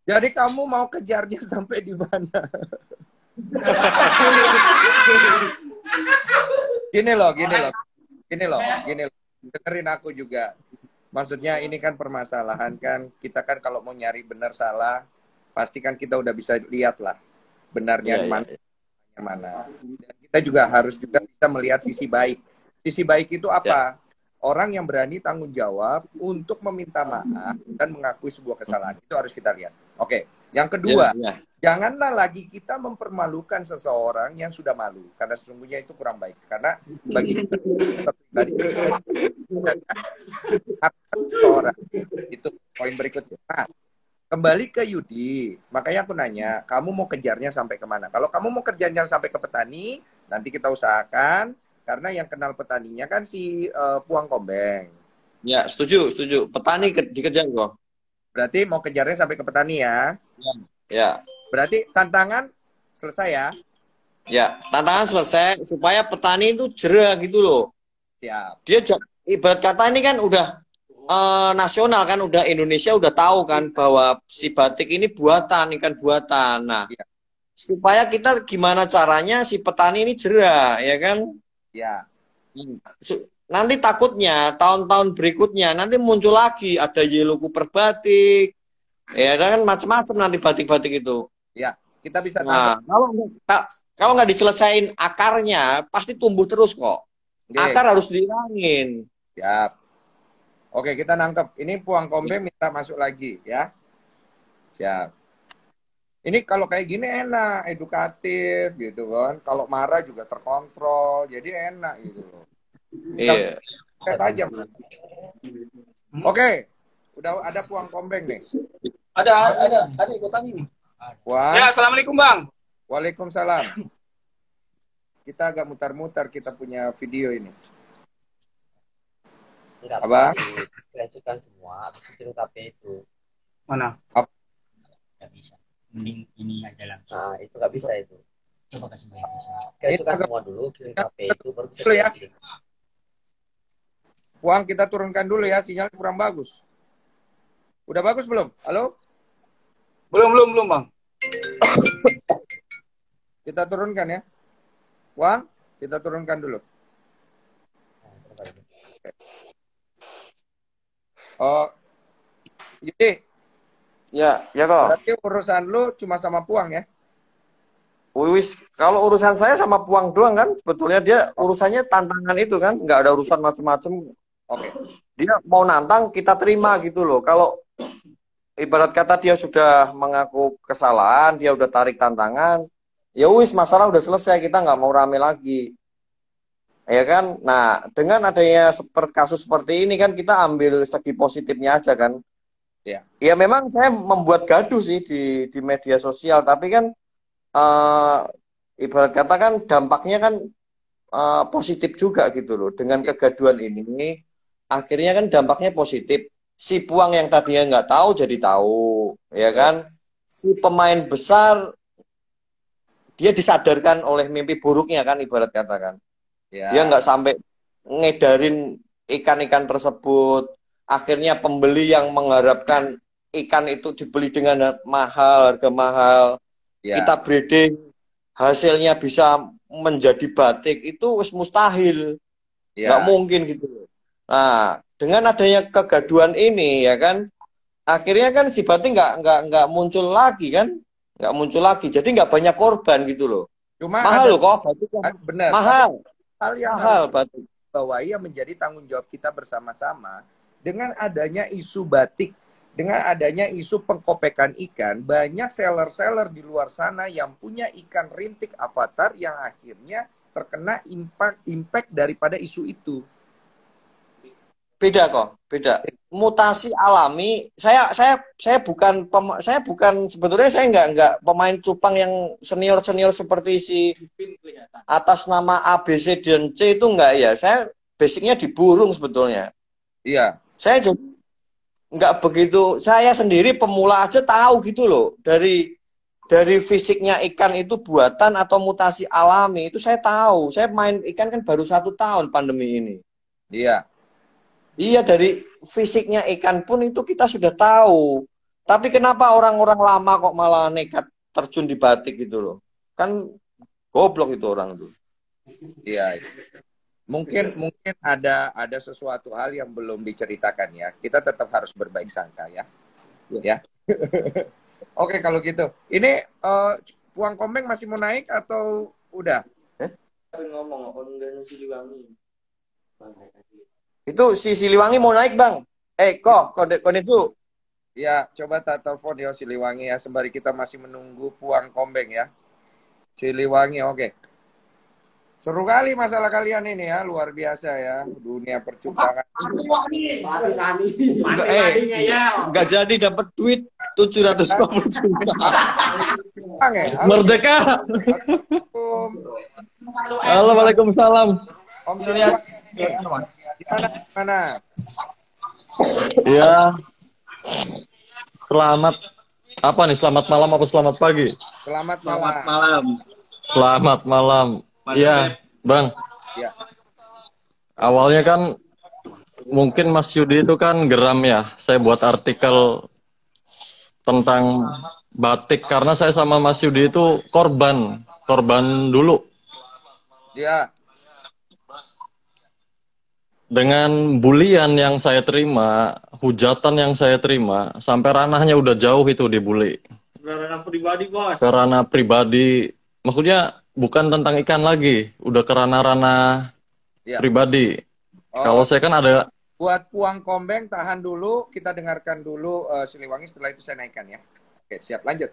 Jadi kamu mau kejarnya sampai di mana? Gini loh. Dengerin aku juga. Maksudnya ini kan permasalahan kan, kita kan kalau mau nyari benar salah, pasti kan kita udah bisa lihat lah benarnya mana. Dan kita juga harus bisa melihat sisi baik. Sisi baik itu apa? Orang yang berani tanggung jawab untuk meminta maaf dan mengakui sebuah kesalahan. Itu harus kita lihat. Oke. Yang kedua, janganlah lagi kita mempermalukan seseorang yang sudah malu. Karena sesungguhnya itu kurang baik. Karena bagi kita pribadi, seseorang. Itu poin berikutnya. Nah, kembali ke Yudi. Makanya aku nanya, kamu mau kejarnya sampai kemana? Kalau kamu mau kejarnya sampai ke petani, nanti kita usahakan. Karena yang kenal petaninya kan si Puang Kombeng. Ya, setuju. Petani dikejar kok. Berarti mau kejarnya sampai ke petani ya? Ya. Berarti tantangan selesai ya? Ya, tantangan selesai supaya petani itu jerah gitu loh. Siap. Dia ibarat kata ini kan udah nasional kan, udah Indonesia udah tahu kan bahwa si batik ini ikan buatan. Nah, supaya kita gimana caranya si petani ini jerah, ya kan? Ya. Nanti takutnya tahun-tahun berikutnya nanti muncul lagi ada Yellow Cooper batik, ya kan macam-macam nanti batik-batik itu. Ya, kita bisa. Nah, kalau nggak diselesain akarnya pasti tumbuh terus kok. Akar harus dihilangin. Siap. Oke, kita nangkep. Ini Puang Kombeng minta masuk lagi ya. Siap. Ini kalau kayak gini enak, edukatif gitu kan. Kalau marah juga terkontrol, jadi enak gitu loh. Iya. Aja. Oke. Udah ada Puang Kombeng nih. Ada ikutan ini. Wah. Ya, assalamualaikum, Bang. Waalaikumsalam. Kita agak mutar-mutar, kita punya video ini. Enggak, Apa? Lanjutkan semua, habis itu KP itu. Mana? Nggak bisa. Mending ini aja langsung. Nah, itu nggak bisa itu. Coba kasih banyak bisa. Lanjutkan semua dulu, kirim KP itu baru bisa. Dulu ya. Puang, kita turunkan dulu ya, sinyal kurang bagus. Udah bagus belum? Halo? Belum, Bang. Kita turunkan ya. Puang, kita turunkan dulu. Oh, jadi Ya kok. berarti urusan lu cuma sama Puang ya? Wis, kalau urusan saya sama Puang doang kan, sebetulnya dia urusannya tantangan itu kan, nggak ada urusan macam-macam. Oke. Dia mau nantang kita terima gitu loh. Kalau ibarat kata dia sudah mengaku kesalahan, dia udah tarik tantangan, ya wis masalah udah selesai, kita nggak mau rame lagi. Ya kan? Nah, dengan adanya kasus seperti ini kan kita ambil segi positifnya aja kan. Ya. Ya memang saya membuat gaduh sih di media sosial, tapi kan ibarat kata kan dampaknya kan positif juga gitu loh. Dengan kegaduhan ini akhirnya kan dampaknya positif. Si Puang yang tadinya nggak tahu jadi tahu, ya kan? Si pemain besar dia disadarkan oleh mimpi buruknya kan, ibarat kata kan. Ya. Dia nggak sampai ngedarin ikan-ikan tersebut. akhirnya pembeli yang mengharapkan ikan itu dibeli dengan mahal, harga mahal, Ya. kita breeding, hasilnya bisa menjadi batik, itu wis mustahil. Ya. Nggak mungkin gitu. Nah, dengan adanya kegaduhan ini ya kan, akhirnya kan si batik nggak muncul lagi kan, nggak muncul lagi. Jadi nggak banyak korban gitu loh. Cuma Mahal ada loh kok batik. benar. Mahal, Hal yang mahal harus batik. bawahi yang menjadi tanggung jawab kita bersama-sama dengan adanya isu batik, dengan adanya isu pengkopekan ikan, banyak seller-seller di luar sana yang punya ikan rintik avatar yang akhirnya terkena impact daripada isu itu. Beda kok, beda. Mutasi alami. Saya bukan sebetulnya saya nggak pemain cupang yang senior seperti si atas nama A B C dan C itu enggak ya. Saya basicnya di burung sebetulnya. Iya. Saya jadi nggak begitu. Saya sendiri pemula aja tahu gitu loh dari fisiknya ikan itu buatan atau mutasi alami itu saya tahu. Saya main ikan kan baru 1 tahun pandemi ini. Iya. Iya, dari fisiknya ikan pun itu kita sudah tahu. Tapi kenapa orang-orang lama kok malah nekat terjun di batik gitu loh? Kan goblok itu orang tuh. Iya. Mungkin ada sesuatu hal yang belum diceritakan ya. Kita tetap harus berbaik sangka ya. Ya. Oke, kalau gitu. Ini Puang Komeng masih mau naik atau udah? Ngomong itu si Siliwangi mau naik, Bang. Konetsu. Ya, coba tak telepon ya Siliwangi ya, sembari kita masih menunggu Puang Kombeng ya. Siliwangi, oke. Seru kali masalah kalian ini ya, luar biasa ya, dunia percubangan. Nggak jadi dapat duit 750 juta. Bang, ya? Merdeka. Halo, Waalaikumsalam. Om Siliwangi. Gimana? Ya. Selamat apa nih? Selamat malam apa selamat pagi? Selamat malam. Selamat malam. Iya, Bang. Ya. Awalnya kan mungkin Mas Yudi itu kan geram ya. Saya buat artikel tentang batik karena saya sama Mas Yudi itu korban dulu. Ya. Dengan bulian yang saya terima, hujatan yang saya terima, sampai ranahnya udah jauh itu dibully. Ranah pribadi, Bos. Ke ranah pribadi, maksudnya bukan tentang ikan lagi, udah ke ranah-ranah Ya. pribadi. Kalau saya kan ada... Buat Puang Kombeng, tahan dulu, kita dengarkan dulu Siliwangi, setelah itu saya naikkan ya. Oke, siap, lanjut.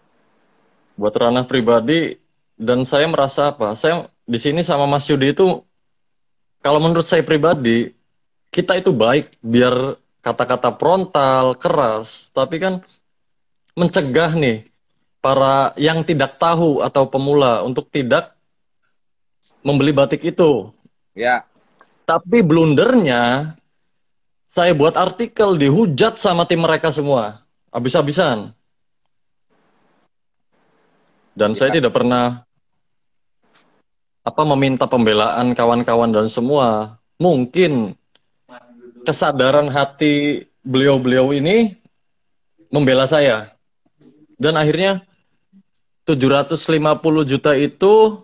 Buat ranah pribadi, dan saya merasa apa? Saya di sini sama Mas Yudi itu, kalau menurut saya pribadi, kita itu baik biar kata-kata frontal, keras, tapi kan mencegah nih para yang tidak tahu atau pemula untuk tidak membeli batik itu. Ya. Tapi blundernya saya buat artikel dihujat sama tim mereka semua, habis-habisan. Dan saya tidak pernah meminta pembelaan kawan-kawan dan semua. Mungkin kesadaran hati beliau-beliau ini membela saya. Dan akhirnya 750 juta itu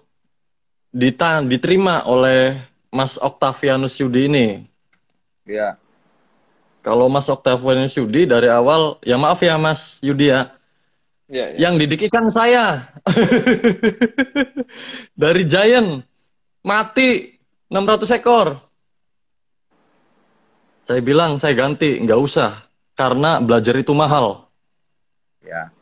diterima oleh Mas Octavianus Yudi ini. Ya. Kalau Mas Octavianus Yudi dari awal, ya maaf ya Mas Yudi ya, yang didik ikan saya. Dari Giant, mati 600 ekor. Saya bilang, saya ganti, nggak usah. Karena belajar itu mahal. Ya.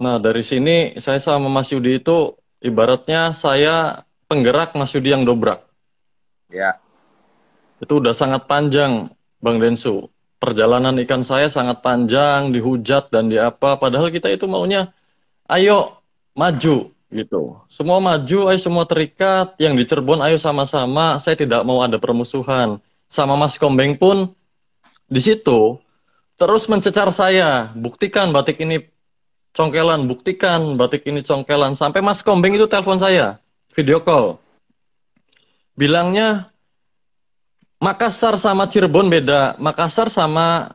Nah, dari sini saya sama Mas Yudi itu, ibaratnya saya penggerak Mas Yudi yang dobrak. Ya. Itu udah sangat panjang, Bang Densu. Perjalanan ikan saya sangat panjang, dihujat dan diapa. Padahal kita itu maunya, ayo maju gitu. Semua maju, ayo semua terikat. Yang di Cirebon, ayo sama-sama. Saya tidak mau ada permusuhan. Sama Mas Kombeng pun di situ terus mencecar saya. Buktikan batik ini congkelan, buktikan batik ini congkelan. Sampai Mas Kombeng itu telepon saya, video call. Bilangnya, Makassar sama Cirebon beda. Makassar sama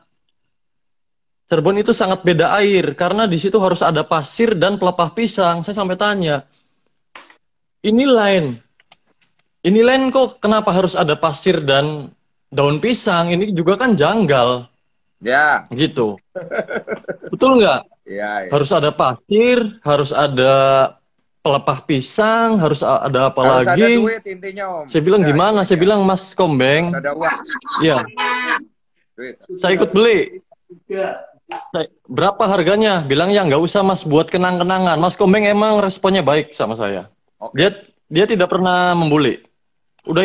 Cirebon itu sangat beda air karena di situ harus ada pasir dan pelepah pisang. Saya sampai tanya, ini lain. Ini lain kok kenapa harus ada pasir dan daun pisang? Ini juga kan janggal. Ya. Gitu. Betul nggak? Ya, ya. Harus ada pasir, harus ada pelepah pisang, harus ada apa Harus ada lagi? duit intinya, Om. Saya bilang Ya, gimana? ya. Saya bilang Mas Kombeng. Harus ada uang. Iya, Duit. saya ikut beli. Berapa harganya? Bilang ya nggak usah Mas buat kenang-kenangan. Mas Kombeng emang responnya baik sama saya. Oke. Dia tidak pernah membuli. Udah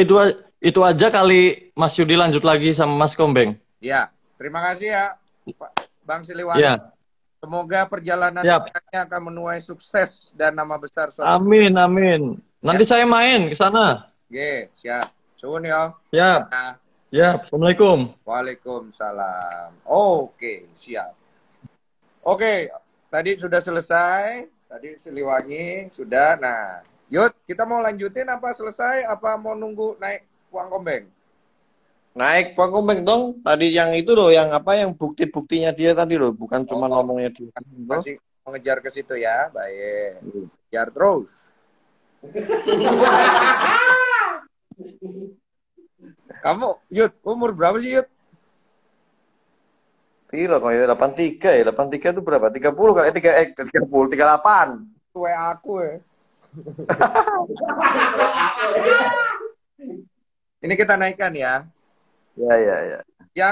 itu aja kali Mas Yudi lanjut lagi sama Mas Kombeng. Ya, terima kasih ya, Pak Bang Siliwangi. Ya, Semoga perjalanan siap. kita akan menuai sukses dan nama besar suatu. Amin, amin. Nanti saya main ke sana. Oke, siap. Suun ya. Ya, Nah, ya. Assalamualaikum. Waalaikumsalam. Oke, siap. Oke, tadi sudah selesai. Tadi Siliwangi sudah. Nah, Yud, kita mau lanjutin apa selesai? Apa mau nunggu naik uang kombeng? Naik Pak Kombeng dong. Tadi yang itu loh, yang apa, yang bukti-buktinya dia tadi loh, bukan cuma ngomongnya dia. Masih mengejar ke situ ya, baik. Kejar terus. Kamu, Yud, umur berapa sih, Yud? Piro kok ya, 83 ya. 83 itu berapa? 30 kali 30, 38. Tua aku ya. Ini kita naikkan ya. Ya, ya, ya.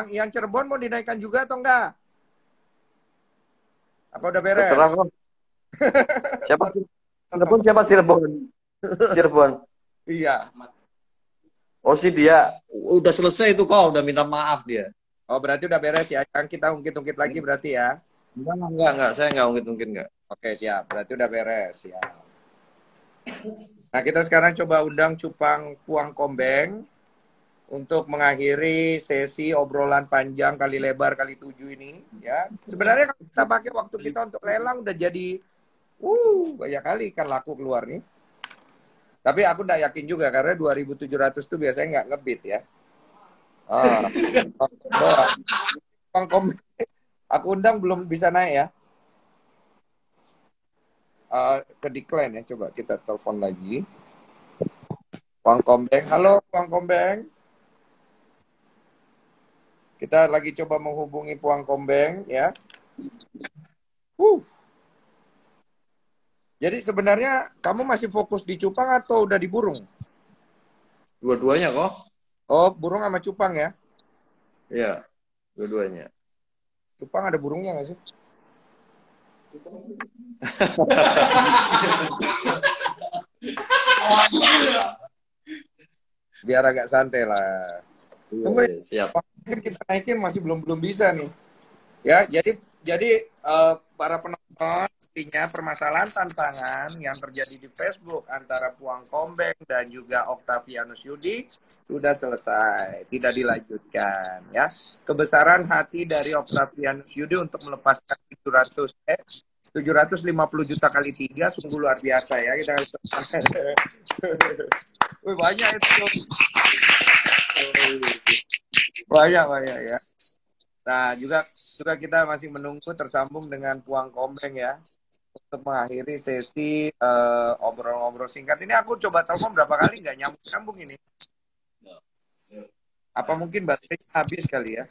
Yang Cirebon mau dinaikkan juga atau enggak? Apa udah beres? Terserah kok. Siapa? Cirebon siapa Cirebon? Cirebon. Iya. Oh sih dia udah selesai itu kok, udah minta maaf dia. Oh, berarti udah beres ya. Yang kita ungkit-ungkit lagi berarti ya. Enggak, saya enggak ungkit-ungkit enggak. Oke, siap. Berarti udah beres ya. Nah, kita sekarang coba undang Cupang Puang Kombeng untuk mengakhiri sesi obrolan panjang kali lebar kali 7 ini ya. Sebenarnya kalau kita pakai waktu kita untuk lelang udah jadi banyak kali kan laku keluar nih. Tapi aku nggak yakin juga karena 2.700 itu biasanya nggak ngebit ya. Puang Kombeng aku undang belum bisa naik ya. Ke decline ya, coba kita telepon lagi. Puang Kombeng, halo Puang Kombeng. Kita lagi coba menghubungi Puang Kombeng ya. Jadi sebenarnya kamu masih fokus di cupang atau udah di burung? Dua-duanya kok. Oh, burung sama cupang ya? Iya, dua-duanya. Cupang ada burungnya nggak sih? Biar agak santai lah. Tunggu ya. Siap. Kita naikin masih belum bisa nih. Ya, jadi para penonton, intinya permasalahan tantangan yang terjadi di Facebook antara Puang Kombeng dan juga Octavianus Yudi sudah selesai, tidak dilanjutkan ya. Kebesaran hati dari Octavianus Yudi untuk melepaskan 750 juta kali 3 sungguh luar biasa ya. Kita Wih, banyak itu. Banyak ya. Nah, juga kita masih menunggu tersambung dengan Puang Kombeng ya untuk mengakhiri sesi obrol-obrol singkat ini. Aku coba telepon berapa kali nggak nyambung ini. Apa mungkin baterainya habis kali ya?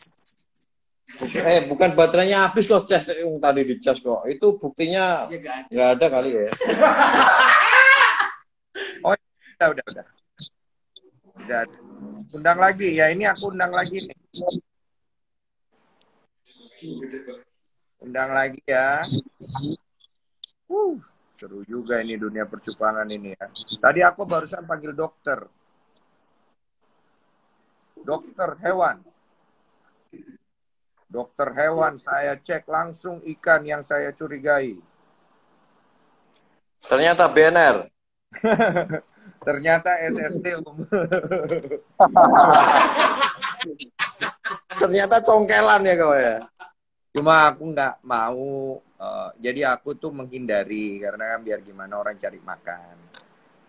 Bukan baterainya habis loh, cas yang tadi dicas kok. Itu buktinya nggak ada kali ya. Oh, udah. Undang lagi ya, ini aku undang lagi nih. Undang lagi ya. Seru juga ini dunia percupangan ini ya. Tadi aku barusan panggil dokter. Dokter hewan. Dokter hewan, saya cek langsung ikan yang saya curigai. Ternyata BNR. Ternyata SSD. Ternyata congkelan ya kau ya. Cuma aku nggak mau, jadi aku tuh menghindari karena kan biar gimana orang cari makan.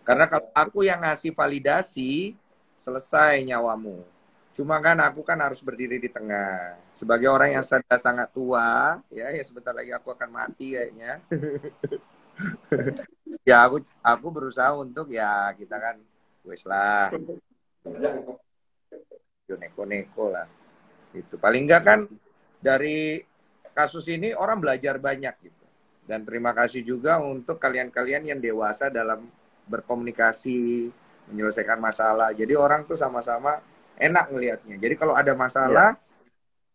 Karena kalau aku yang ngasih validasi, selesai nyawamu. Cuma kan aku kan harus berdiri di tengah. Sebagai orang yang sudah sangat tua, ya sebentar lagi aku akan mati kayaknya. Ya aku berusaha untuk ya kita kan wes lah. Yo neko-neko lah. Itu paling enggak kan dari kasus ini orang belajar banyak gitu. Dan terima kasih juga untuk kalian-kalian yang dewasa dalam berkomunikasi, menyelesaikan masalah. Jadi orang tuh sama-sama enak ngelihatnya. Jadi kalau ada masalah,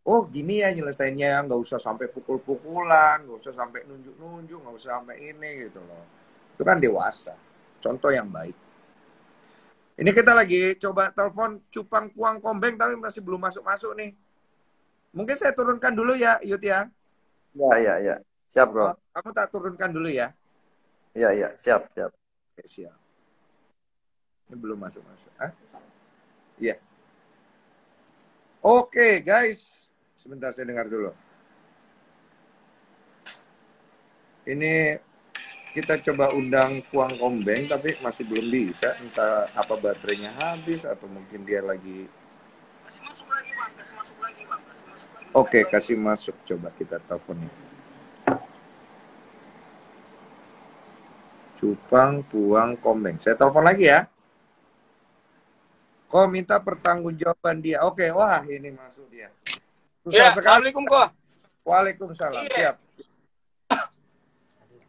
oh gini ya nyelesainnya, nggak usah sampai pukul-pukulan, nggak usah sampai nunjuk-nunjuk, nggak usah sampai ini gitu loh. Itu kan dewasa. Contoh yang baik. Ini kita lagi coba telepon Cupang Puang Kombeng tapi masih belum masuk-masuk nih. Mungkin saya turunkan dulu ya, Yud ya. Ya. Siap, Bro. Kamu tak turunkan dulu ya. Ya, siap. Oke, siap. Ini belum masuk-masuk. Iya. Oke, guys. Sebentar saya dengar dulu. Ini kita coba undang Puang Kombeng tapi masih belum bisa. Entah apa baterainya habis atau mungkin dia lagi. Kasih masuk lagi, Bang. Oke, kasih masuk. Coba kita teleponnya. Cupang Puang Kombeng. Saya telepon lagi ya. Kok minta pertanggungjawaban dia. Oke, wah ini masuk dia. Ya, Assalamualaikum kok. Waalaikumsalam. Siap.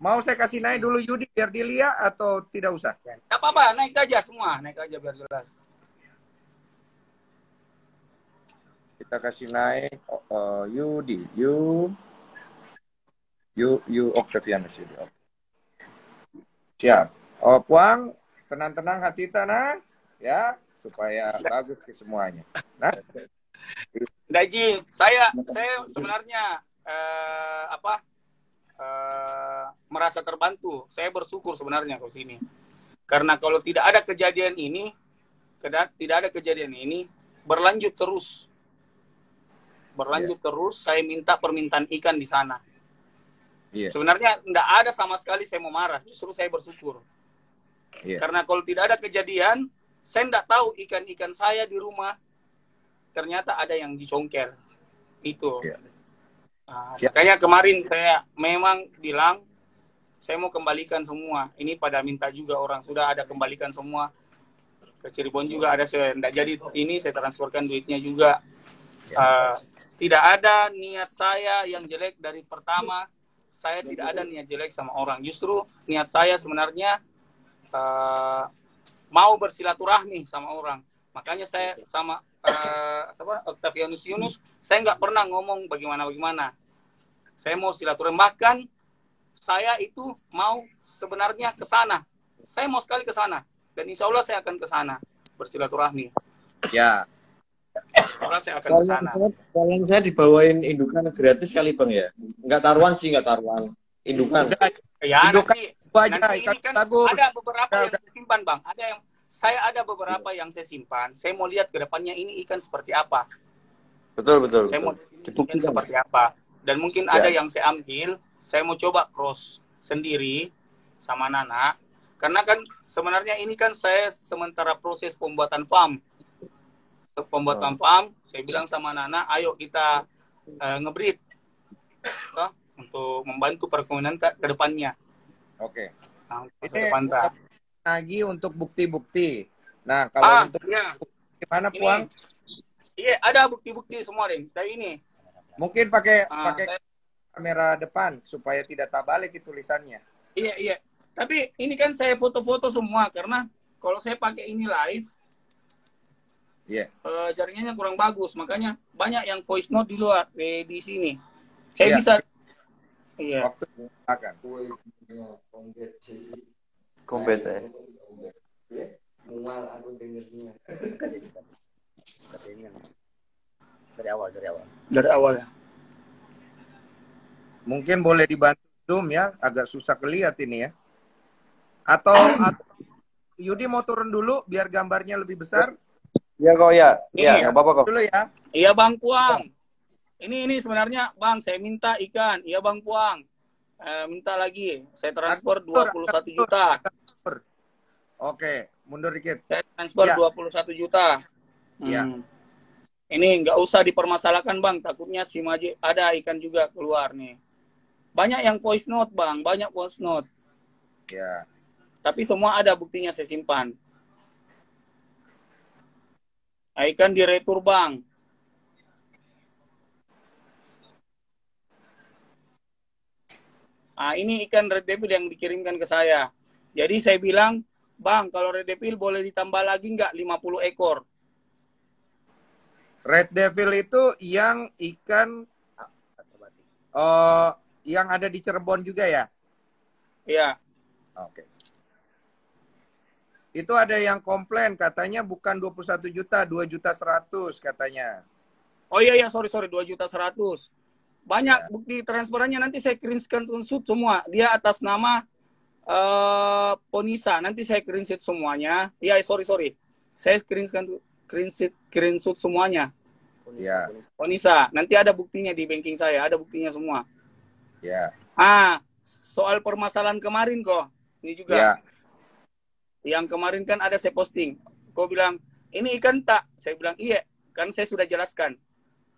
Mau saya kasih naik dulu Yudi biar dilihat atau tidak usah? Gak apa-apa, naik aja semua. Naik aja biar jelas. Kita kasih naik Yudi. Octavianus Yudi. Siap. Puang, tenang-tenang hati tanah ya, supaya bagus ke semuanya. Nah, Daji, saya sebenarnya merasa terbantu. Saya bersyukur sebenarnya ke sini. Karena kalau tidak ada kejadian ini, berlanjut terus. Saya minta permintaan ikan di sana. Sebenarnya tidak ada sama sekali saya mau marah, justru saya bersyukur. Karena kalau tidak ada kejadian, saya tidak tahu ikan-ikan saya di rumah ternyata ada yang dicongkel. Itu. Makanya kemarin saya memang bilang saya mau kembalikan semua. Ini pada minta juga orang sudah ada kembalikan semua. Ke Cirebon juga ada, saya tidak jadi ini saya transferkan duitnya juga. Tidak ada niat saya yang jelek dari pertama. Saya tidak ada niat jelek sama orang. Justru niat saya sebenarnya mau bersilaturahmi sama orang. Makanya saya sama Octavianus Yunus, saya nggak pernah ngomong bagaimana. Saya mau silaturahmi. Bahkan saya itu mau sebenarnya ke sana. Saya mau sekali ke sana. Dan insya Allah saya akan ke sana bersilaturahmi. Ya. Saya akan ke sana. Kalian saya dibawain indukan gratis kali Bang ya. Enggak taruhan. Indukan. Ya, indukan nanti ini kan ada beberapa yang saya simpan, Bang. Ada beberapa yang saya simpan. Saya mau lihat ke depannya ini ikan seperti apa. Betul. Saya mau ikan seperti apa. Dan mungkin ada yang saya ambil, saya mau coba cross sendiri sama Nana. Karena kan sebenarnya ini kan saya sementara proses pembuatan farm. Saya bilang sama Nana, ayo kita ngebreed untuk membantu perekonomian ke depannya. Oke. Nah, ini lagi untuk bukti-bukti. Nah, kalau untuk gimana Puang? Iya, ada bukti-bukti semua deh. Dari ini. Mungkin pakai kamera depan supaya tidak terbalik tulisannya. Iya. Tapi ini kan saya foto-foto semua karena kalau saya pakai ini live, jaringannya kurang bagus, makanya banyak yang voice note di luar di sini. Saya bisa. Iya. Waktu akan. Kompet ya. Mual aku dengernya. Dari awal ya. Mungkin boleh dibantu zoom ya, agak susah kelihatan ini ya. Atau Yudi mau turun dulu biar gambarnya lebih besar. Iya kok ya. Iya, enggak apa-apa kok. Dulu ya. Iya Bang Puang. Ini sebenarnya Bang, saya minta ikan. Iya Bang Puang. Minta lagi. Saya transfer 21 juta. Oke, mundur dikit. Saya transfer 21 juta. Iya. Ini nggak usah dipermasalahkan bang, takutnya si Maji ada ikan juga keluar nih. Banyak yang voice note bang, banyak voice note. Ya. Tapi semua ada buktinya saya simpan. Ikan diretur bang. Ini ikan red devil yang dikirimkan ke saya. Jadi saya bilang, bang kalau red devil boleh ditambah lagi nggak 50 ekor. Red devil itu yang ikan yang ada di Cirebon juga ya? Iya. Oke. Itu ada yang komplain katanya bukan 21 juta, 2.100.000 katanya. Oh iya, sorry, 2.100.000. Banyak bukti transferannya, nanti saya screenshot semua. Dia atas nama Ponisa, nanti saya screenshot semuanya. Iya, sorry. Saya screenshot semuanya. Iya. Ponisa, nanti ada buktinya di banking saya, ada buktinya semua. Ya. Soal permasalahan kemarin kok, ini juga. Ya. Yang kemarin kan ada saya posting. Kau bilang, ini ikan tak? Saya bilang, iya. Kan saya sudah jelaskan.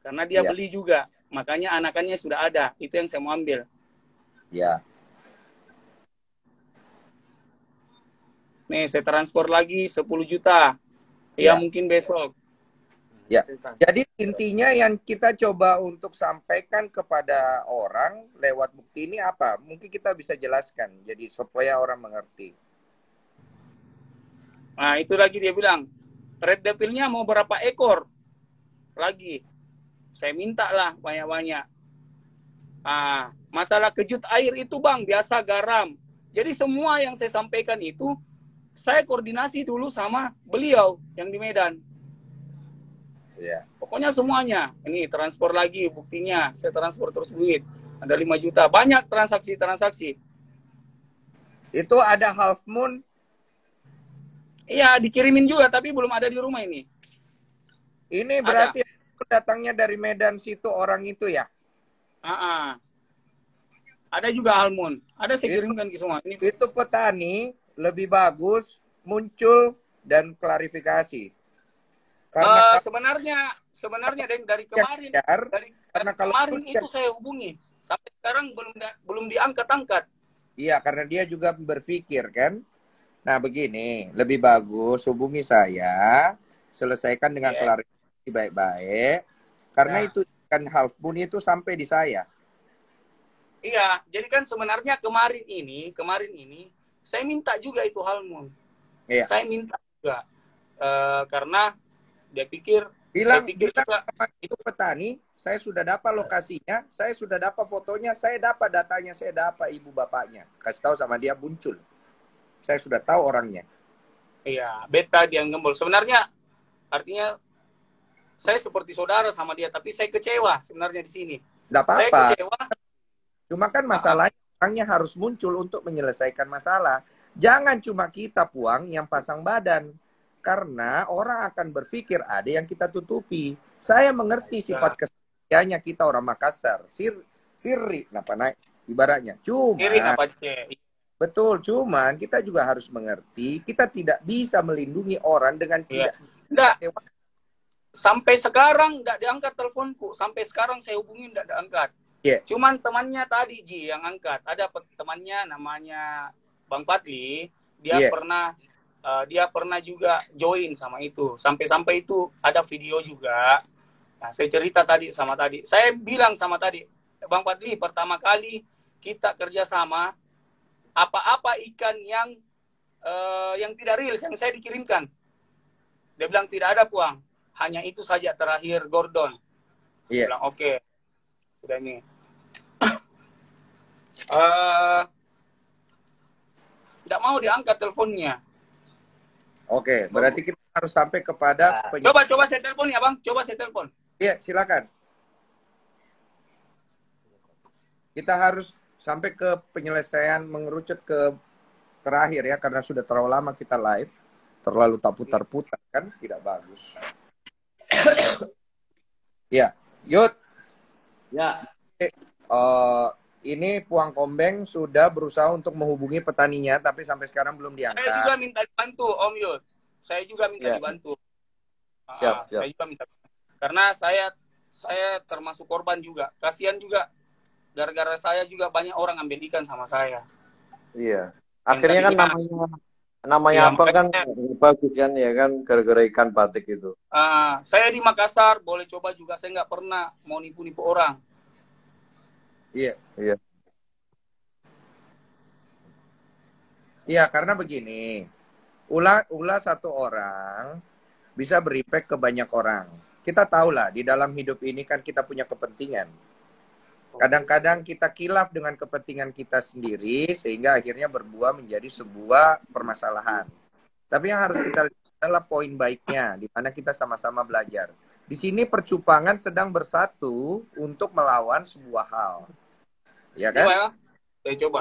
Karena dia beli juga. Makanya anakannya sudah ada. Itu yang saya mau ambil. Ya. Nih, saya transfer lagi 10 juta. Ya, mungkin besok. Ya. Jadi intinya yang kita coba untuk sampaikan kepada orang lewat bukti ini apa? Mungkin kita bisa jelaskan. Jadi supaya orang mengerti. Nah, itu lagi dia bilang, red devil-nya mau berapa ekor? Lagi. Saya minta lah banyak-banyak. Masalah kejut air itu bang, biasa garam. Jadi semua yang saya sampaikan itu, saya koordinasi dulu sama beliau yang di Medan. Ya. Pokoknya semuanya. Ini transfer lagi buktinya. Saya transfer terus duit. Ada 5 juta. Banyak transaksi. Itu ada half moon. Iya, dikirimin juga, tapi belum ada di rumah ini. Ini berarti datangnya dari Medan situ orang itu ya? Ada juga halmoon. Ada saya kirimkan ke semua. Itu petani lebih bagus muncul dan klarifikasi. Karena sebenarnya dari kemarin, karena kemarin itu saya hubungi. Sampai sekarang belum diangkat-angkat. Iya, karena dia juga berpikir kan. Nah begini, lebih bagus hubungi saya, selesaikan dengan klarifikasi baik-baik, karena itu kan half moon itu sampai di saya. Iya, jadi kan sebenarnya kemarin ini saya minta juga itu half moon. Iya. Saya minta juga karena dia pikir bilang itu petani, saya sudah dapat lokasinya, saya sudah dapat fotonya, saya dapat datanya, saya dapat ibu bapaknya, kasih tahu sama dia muncul. Saya sudah tahu orangnya. Iya, beta dia gembol. Sebenarnya artinya saya seperti saudara sama dia, tapi saya kecewa sebenarnya di sini. Nggak apa-apa. Saya kecewa. Cuma kan masalahnya orangnya harus muncul untuk menyelesaikan masalah. Jangan cuma kita Puang yang pasang badan. Karena orang akan berpikir ada yang kita tutupi. Saya mengerti sifat kesehariannya kita orang Makassar. Siri, napa naik ibaratnya. Cuma betul, cuman kita juga harus mengerti, kita tidak bisa melindungi orang dengan tidak. Sampai sekarang tidak diangkat teleponku. Sampai sekarang saya hubungin tidak diangkat. Cuman temannya tadi Ji yang angkat. Ada temannya namanya Bang Fadli. Dia pernah juga join sama itu. Sampai itu ada video juga. Nah, saya cerita tadi. Saya bilang sama tadi, Bang Fadli, pertama kali kita kerjasama. Apa-apa ikan yang tidak real yang saya dikirimkan. Dia bilang tidak ada Puang. Hanya itu saja terakhir Gordon. Dia bilang oke. Sudah ini. Tidak mau diangkat teleponnya. Oke, berarti kita harus sampai kepada Coba saya telepon ya Bang. Coba saya telepon. Iya, silakan. Kita harus sampai ke penyelesaian, mengerucut ke terakhir ya, karena sudah terlalu lama kita live, terlalu tak putar-putar kan, tidak bagus. Ya, Yud. Ya. Ini Puang Kombeng sudah berusaha untuk menghubungi petaninya, tapi sampai sekarang belum diangkat. Saya juga minta dibantu, Om Yud. Saya juga minta dibantu. Siap. Saya juga minta. Karena saya termasuk korban juga. Kasihan juga. Gara-gara saya juga banyak orang ambil ikan sama saya. Iya. Yang Akhirnya kan tadinya, namanya ya abang kan makanya bagus kan ya kan gara-gara ikan batik itu. saya di Makassar boleh coba juga, saya nggak pernah mau nipu-nipu orang. Iya. Iya. Iya, karena begini. Ulah satu orang bisa berimpact ke banyak orang. Kita tahu lah, di dalam hidup ini kan kita punya kepentingan. Kadang-kadang kita kilaf dengan kepentingan kita sendiri, sehingga akhirnya berbuah menjadi sebuah permasalahan. Tapi yang harus kita lihat adalah poin baiknya, di mana kita sama-sama belajar. Di sini percupangan sedang bersatu untuk melawan sebuah hal. Ya kan? Coba ya, saya coba.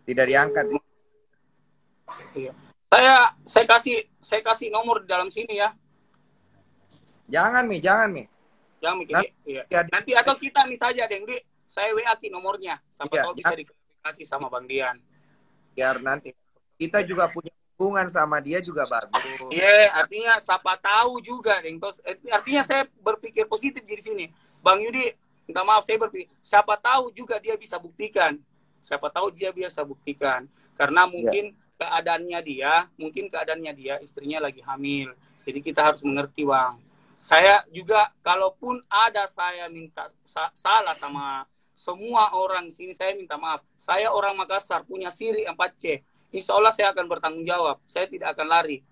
Tidak diangkat. Iya. Saya kasih nomor di dalam sini ya. Jangan Mi. Jangan mikir. Nanti, Iya. Nanti atau kita nih saja, Dengdi. Saya WA ki nomornya. Siapa tahu bisa diverifikasi sama Bang Dian. Biar nanti kita juga punya hubungan sama dia juga bagus. Iya, artinya siapa tahu juga, Deng. Artinya saya berpikir positif di sini. Bang Yudi, minta maaf saya berpikir, siapa tahu juga dia bisa buktikan. Siapa tahu dia bisa buktikan. Karena mungkin keadaannya dia, istrinya lagi hamil. Jadi kita harus mengerti, Bang. Saya juga, kalaupun ada saya minta salah sama semua orang sini, saya minta maaf. Saya orang Makassar, punya siri 4C. Insya Allah saya akan bertanggung jawab. Saya tidak akan lari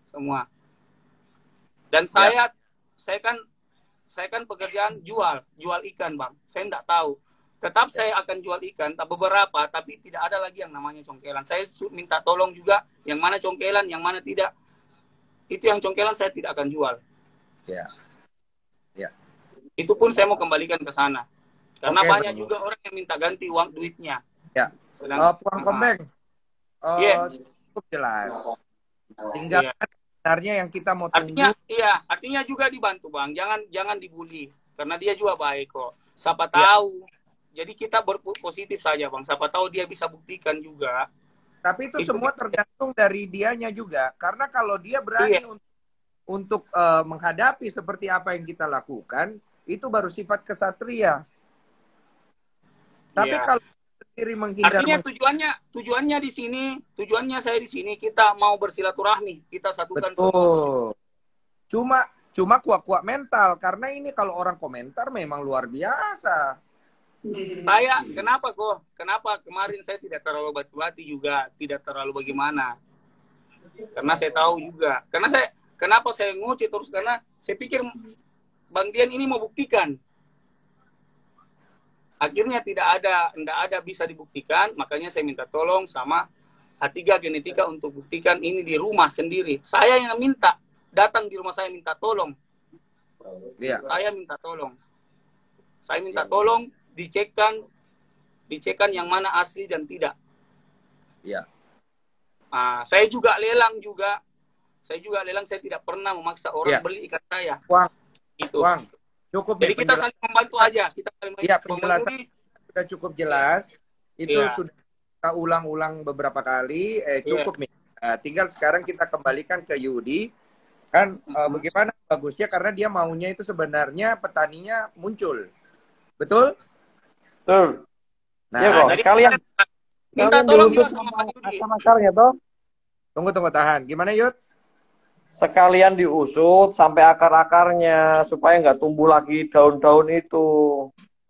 semua. Dan saya kan pekerjaan jual ikan, Bang. Saya tidak tahu. Tetap saya akan jual ikan, beberapa, tapi tidak ada lagi yang namanya congkelan. Saya minta tolong juga, yang mana congkelan, yang mana tidak. Itu yang congkelan saya tidak akan jual. Ya. Itu pun saya mau kembalikan ke sana. Karena banyak juga orang yang minta ganti uang duitnya. Ya. Puang Kombeng. Cukup jelas. Tinggal sebenarnya yang kita mau tunggu. Artinya juga dibantu, Bang. Jangan dibully. Karena dia juga baik kok. Siapa tahu. Jadi kita berpositif saja, Bang. Siapa tahu dia bisa buktikan juga. Tapi itu semua tergantung dari dianya juga. Karena kalau dia berani untuk menghadapi seperti apa yang kita lakukan, itu baru sifat kesatria. Tapi kalau sendiri menghindar, artinya tujuannya di sini, tujuannya saya di sini kita mau bersilaturahmi, kita satukan semua. Cuma kuak-kuak mental, karena ini kalau orang komentar memang luar biasa. Kenapa kemarin saya tidak terlalu batu-bati juga, tidak terlalu bagaimana? Karena saya tahu juga. Kenapa saya ngoceh terus? Karena saya pikir Bang Dian ini mau buktikan. Akhirnya tidak ada bisa dibuktikan, makanya saya minta tolong sama H3 Genetika untuk buktikan ini di rumah sendiri. Saya yang minta, datang di rumah saya minta tolong. Saya minta tolong. Saya minta tolong dicekkan yang mana asli dan tidak. Iya. Saya juga lelang juga. Saya tidak pernah memaksa orang beli ikan saya. Wang, cukup. Jadi kita saling membantu aja. Penjelasan sudah cukup jelas. Itu sudah kita ulang-ulang beberapa kali. Cukup nih. Tinggal sekarang kita kembalikan ke Yudi. Kan bagaimana bagusnya, karena dia maunya itu sebenarnya petaninya muncul. Betul? Betul. Nah, kok sekalian minta tolong juga sama akar-akarnya toh. Tunggu tahan. Gimana, Yud? Sekalian diusut sampai akar-akarnya supaya nggak tumbuh lagi daun-daun itu.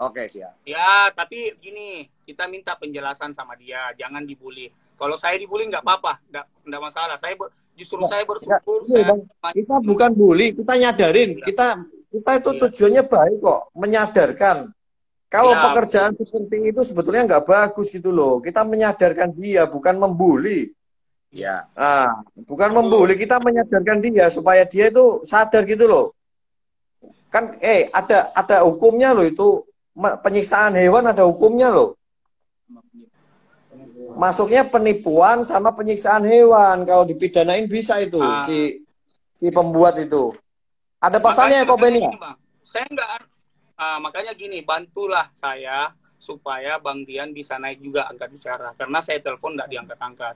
Oke, siap. Ya, tapi gini, kita minta penjelasan sama dia, jangan dibully. Kalau saya dibully nggak apa-apa, nggak masalah. Saya bersyukur. Kita bukan bully, kita nyadarin. Kita itu tujuannya baik kok, menyadarkan. Kalau pekerjaan seperti itu sebetulnya nggak bagus gitu loh. Kita menyadarkan dia, bukan membuli. Ya. Bukan membuli, kita menyadarkan dia supaya dia itu sadar gitu loh. Kan ada hukumnya loh itu. Penyiksaan hewan ada hukumnya loh. masuknya penipuan sama penyiksaan hewan. Kalau dipidanain bisa itu Ah, si pembuat itu. Ada pasalnya ya kok Benny? gini, Bang. Saya nggak, makanya gini, bantulah saya supaya Bang Dian bisa naik juga angkat bicara. Karena saya telepon nggak diangkat-angkat.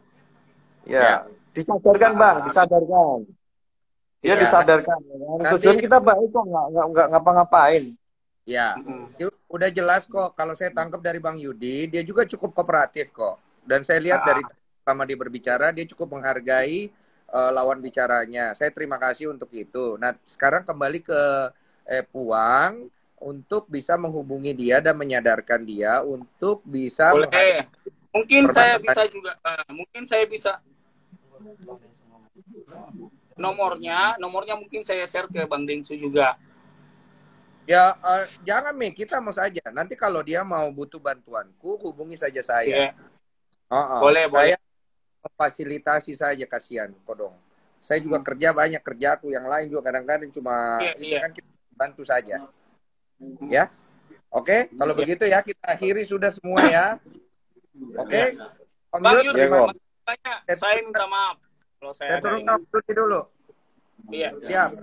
Ya, disadarkan Bang, disadarkan. Dia Ya, disadarkan. Tujuan kita baik kok, nggak ngapa-ngapain. ya, udah jelas kok. Kalau saya tangkap dari Bang Yudi, dia juga cukup kooperatif kok. Dan saya lihat dari selama dia berbicara, dia cukup menghargai lawan bicaranya. Saya terima kasih untuk itu. Nah, sekarang kembali ke Puang untuk bisa menghubungi dia dan menyadarkan dia untuk bisa Boleh. Mungkin saya bisa juga, mungkin saya bisa nomornya mungkin saya share ke Bang Densu juga. Ya, jangan Mi, kita mau saja. Nanti kalau dia mau butuh bantuanku, hubungi saja saya. Yeah. Boleh, saya memfasilitasi saja, kasihan Kodong. Saya juga kerja banyak, kerjaku yang lain juga kadang-kadang cuma itu kan kita bantu saja. Ya. Oke, kalau begitu ya kita akhiri sudah semua ya. Oke. Bang Yudi, terima kasih. Saya minta maaf kalau saya turun dulu. Iya. Siap.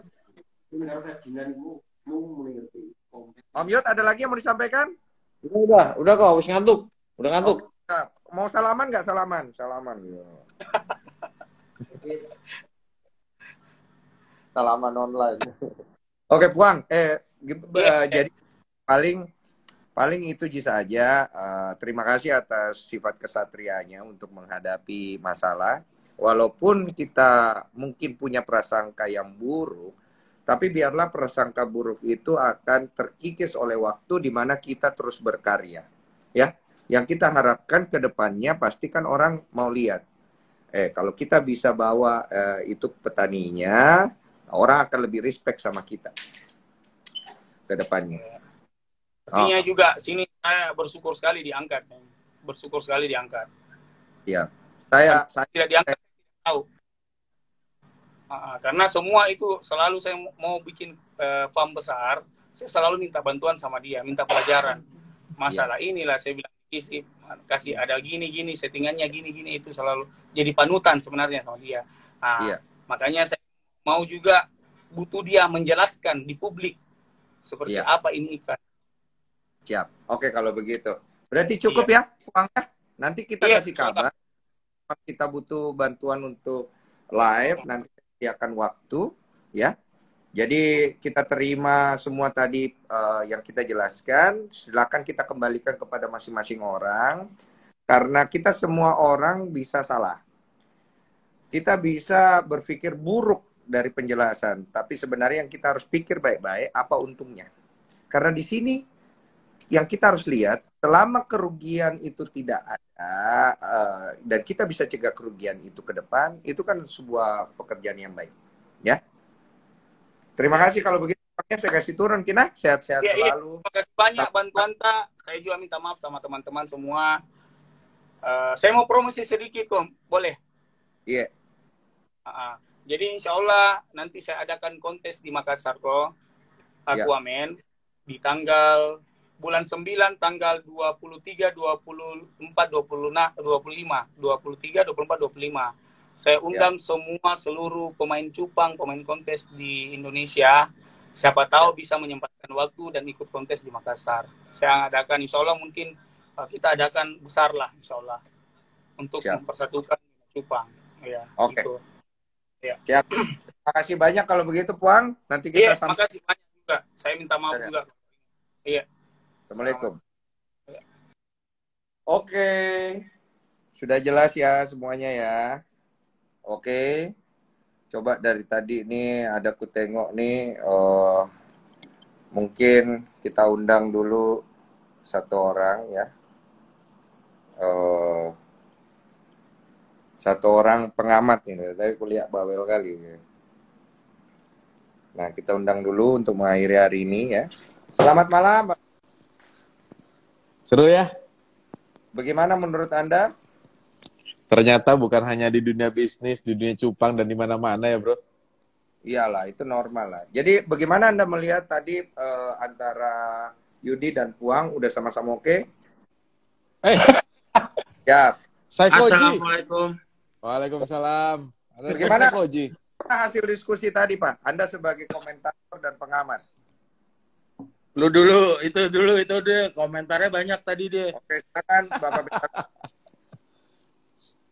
Om Yud, ada lagi yang mau disampaikan? Udah kok, harus ngantuk. Udah ngantuk. Mau salaman nggak? Salaman. Salaman online. Oke, Puang. Jadi paling itu saja. Terima kasih atas sifat kesatrianya untuk menghadapi masalah. Walaupun kita mungkin punya prasangka yang buruk, tapi biarlah prasangka buruk itu akan terkikis oleh waktu di mana kita terus berkarya. Ya, yang kita harapkan ke depannya pasti kan orang mau lihat. Kalau kita bisa bawa itu petaninya, orang akan lebih respect sama kita ke depannya. Artinya juga sini saya bersyukur sekali diangkat. Ya, saya tidak diangkat, tahu. Karena semua itu selalu saya mau bikin farm besar, saya selalu minta bantuan sama dia, minta pelajaran. Masalah inilah saya bilang kasih ada gini settingannya gini itu selalu jadi panutan sebenarnya sama dia. Makanya saya mau juga butuh dia menjelaskan di publik seperti apa ini ikan. Siap. Oke, kalau begitu. Berarti cukup ya uangnya. Nanti kita kasih kabar. Kita butuh bantuan untuk live, nanti sediakan waktu ya. Jadi kita terima semua tadi yang kita jelaskan. Silakan kita kembalikan kepada masing-masing orang. Karena kita semua orang bisa salah. Kita bisa berpikir buruk dari penjelasan. Tapi sebenarnya yang kita harus pikir baik-baik apa untungnya. Karena di sini yang kita harus lihat, selama kerugian itu tidak ada, dan kita bisa cegah kerugian itu ke depan, itu kan sebuah pekerjaan yang baik. Ya. Terima kasih kalau begitu. Saya kasih turun, Kina. Sehat-sehat selalu. Terima kasih banyak bantuan tak. Saya juga minta maaf sama teman-teman semua. Saya mau promosi sedikit, kok. Boleh? Iya. Jadi insya Allah nanti saya adakan kontes di Makassar, kok. Aquaman. Di tanggal bulan 9, tanggal 23, 24, 25. 23, 24, 25. Saya undang semua seluruh pemain cupang, pemain kontes di Indonesia. Siapa tahu bisa menyempatkan waktu dan ikut kontes di Makassar. Saya adakan, insya Allah mungkin kita adakan besar lah, insya Allah. Untuk mempersatukan cupang. Ya, Oke. gitu. Ya. Siap. Terima kasih banyak kalau begitu, Puang. Nanti kita terima kasih banyak juga. Saya minta maaf juga. Iya. Assalamualaikum. Oke. Sudah jelas ya semuanya ya. Oke. Coba dari tadi nih ada ku tengok nih. Mungkin kita undang dulu satu orang ya. Satu orang pengamat nih. Tadi aku lihat bawel kali. Nah, kita undang dulu untuk mengakhiri hari ini ya. Selamat malam, Pak. Seru ya? Bagaimana menurut Anda? Ternyata bukan hanya di dunia bisnis, di dunia cupang, dan di mana-mana ya, bro? Iyalah, itu normal lah. Jadi, bagaimana Anda melihat tadi antara Yudi dan Puang udah sama-sama oke? Eh, Ya. Saikoji. Assalamualaikum. Waalaikumsalam. Ada Bagaimana? Saikoji. Hasil diskusi tadi, Pak? Anda sebagai komentator dan pengamat. Lu dulu, itu deh. Komentarnya banyak tadi deh. Oke, silakan Bapak Beta.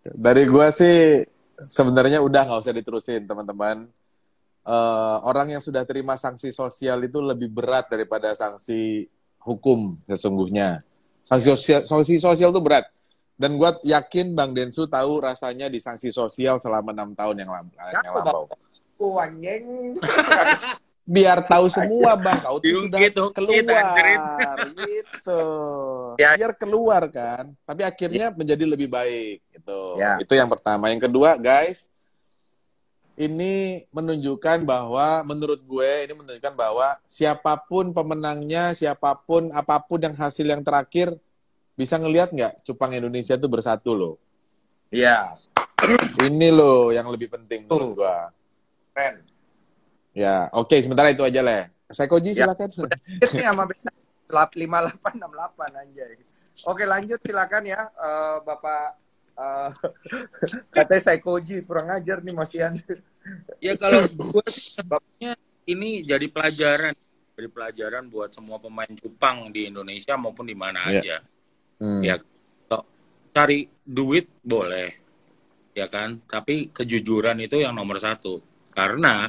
Dari gua sih sebenarnya udah nggak usah diterusin, teman-teman. Orang yang sudah terima sanksi sosial itu lebih berat daripada sanksi hukum sesungguhnya. Sanksi sosial itu berat. Dan gue yakin Bang Densu tahu rasanya di sanksi sosial selama 6 tahun yang lampau. Anjing. Biar tahu semua, Bang. Kau tuh sudah keluar. Gitu. Biar keluar kan. Tapi akhirnya menjadi lebih baik. Gitu. Itu yang pertama. Yang kedua, guys. Ini menunjukkan bahwa, menurut gue, ini menunjukkan bahwa siapapun pemenangnya, siapapun, apapun yang hasil yang terakhir, bisa ngelihat nggak cupang Indonesia itu bersatu loh. Iya. Ini loh yang lebih penting menurut gua. Keren. Ya, oke, sementara itu aja lah. Saikoji silakan. Udah nih sama beta 5868 anjay. Oke, lanjut silakan ya Bapak katanya Saikoji kurang ajar nih Mas Ian. Ya kalau gue sebabnya ini jadi pelajaran buat semua pemain cupang di Indonesia maupun di mana aja. Ya, kalau cari duit boleh, ya kan? Tapi kejujuran itu yang nomor satu. Karena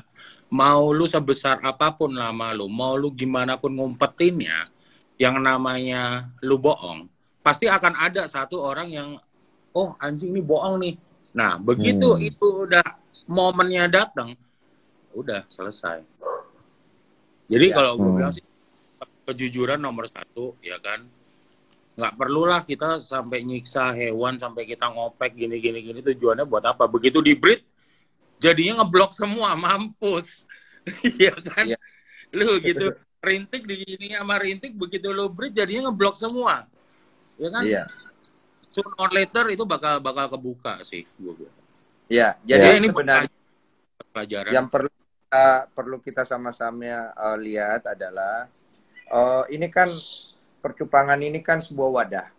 mau lu sebesar apapun lama lu, mau lu gimana pun ngumpetinnya, yang namanya lu bohong, pasti akan ada satu orang yang, oh anjing ini bohong nih. Nah, begitu itu udah momennya datang, udah selesai. Jadi kalau gue bilang sih, kejujuran nomor satu, ya kan? Nggak perlulah kita sampai nyiksa hewan, sampai kita ngopek gini, tujuannya buat apa? Begitu di breed, jadinya ngeblok semua, mampus. Iya kan? Ya. Lu gitu, rintik di sini sama rintik, begitu lu breed, jadinya ngeblok semua. Ya kan? Iya. Sooner or later itu bakal kebuka sih. Iya, jadi ini sebenarnya pelajaran. Yang perlu kita sama-sama lihat adalah, ini kan percupangan ini kan sebuah wadah.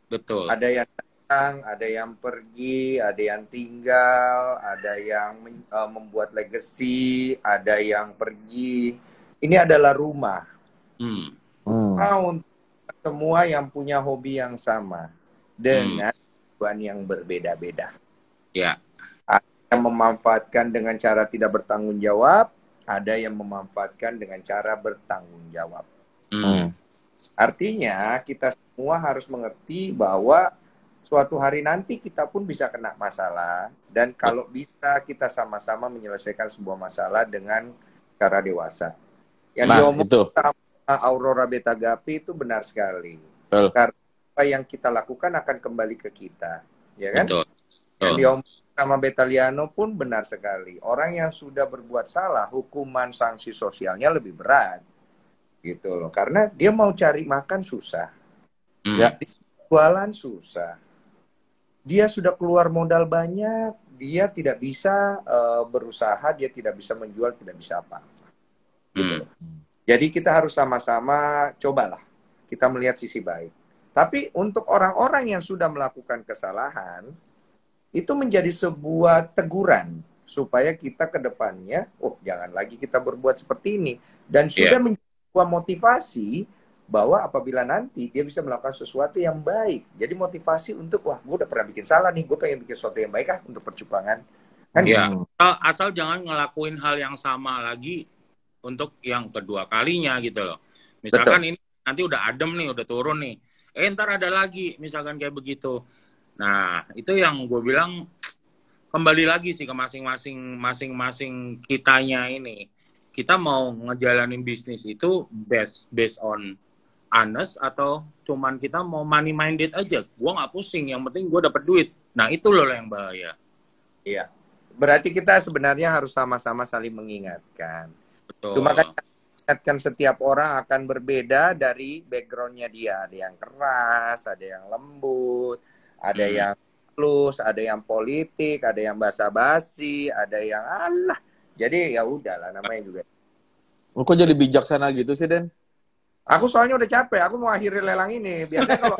Betul. Ada yang datang, ada yang pergi, ada yang tinggal, ada yang membuat legacy, ada yang pergi. Ini adalah rumah. Untuk semua yang punya hobi yang sama dengan tujuan yang berbeda-beda. Ya. Ada yang memanfaatkan dengan cara tidak bertanggung jawab, ada yang memanfaatkan dengan cara bertanggung jawab. Artinya kita semua harus mengerti bahwa suatu hari nanti kita pun bisa kena masalah, dan kalau bisa kita sama-sama menyelesaikan sebuah masalah dengan cara dewasa. Yang diomongin sama Aurora Beta Gapi itu benar sekali. Karena apa yang kita lakukan akan kembali ke kita, ya kan? Yang diomongin sama Betaliano pun benar sekali. Orang yang sudah berbuat salah, hukuman sanksi sosialnya lebih berat. Gitu loh, karena dia mau cari makan susah, jualan susah, dia sudah keluar modal banyak, dia tidak bisa berusaha, dia tidak bisa menjual, tidak bisa apa-apa. Gitu loh. Jadi kita harus sama-sama cobalah kita melihat sisi baik. Tapi untuk orang-orang yang sudah melakukan kesalahan, itu menjadi sebuah teguran supaya kita ke depannya, oh jangan lagi kita berbuat seperti ini, dan sudah menjadi sebuah motivasi bahwa apabila nanti dia bisa melakukan sesuatu yang baik. Jadi motivasi untuk, wah gue udah pernah bikin salah nih, gue pengen bikin sesuatu yang baik untuk percupangan. Kan asal jangan ngelakuin hal yang sama lagi untuk yang kedua kalinya gitu loh. Misalkan ini nanti udah adem nih, udah turun nih. Ntar ada lagi, misalkan kayak begitu. Nah, itu yang gue bilang kembali lagi sih ke masing-masing kitanya ini. Kita mau ngejalanin bisnis itu based on honest atau cuman kita mau money minded aja. Gua nggak pusing, yang penting gue dapet duit. Nah itu loh yang bahaya. Iya. Berarti kita sebenarnya harus sama-sama saling mengingatkan. Betul. Cuma kan ingatkan setiap orang akan berbeda dari backgroundnya dia. Ada yang keras, ada yang lembut, ada yang halus, ada yang politik, ada yang basa-basi, ada yang alah. Jadi ya udahlah, namanya juga. Kok jadi bijaksana gitu sih, Den? Aku soalnya udah capek, aku mau akhiri lelang ini. Biasanya kalau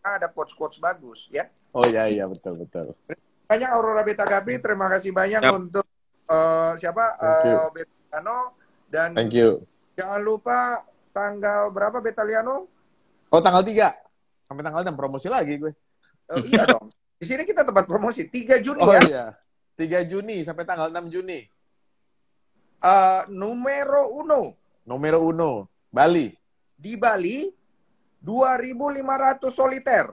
ada ada quotes-quotes bagus ya. Oh iya betul. Banyak Aurora Beta Gapi, terima kasih banyak untuk Betaliano dan thank you. Jangan lupa tanggal berapa Betaliano? Oh tanggal 3 sampai tanggal 6 promosi lagi gue. Iya dong. Di sini kita tempat promosi 3 Juni oh, ya. Iya. 3 Juni sampai tanggal 6 Juni. Numero uno Bali. Di Bali 2.500 soliter.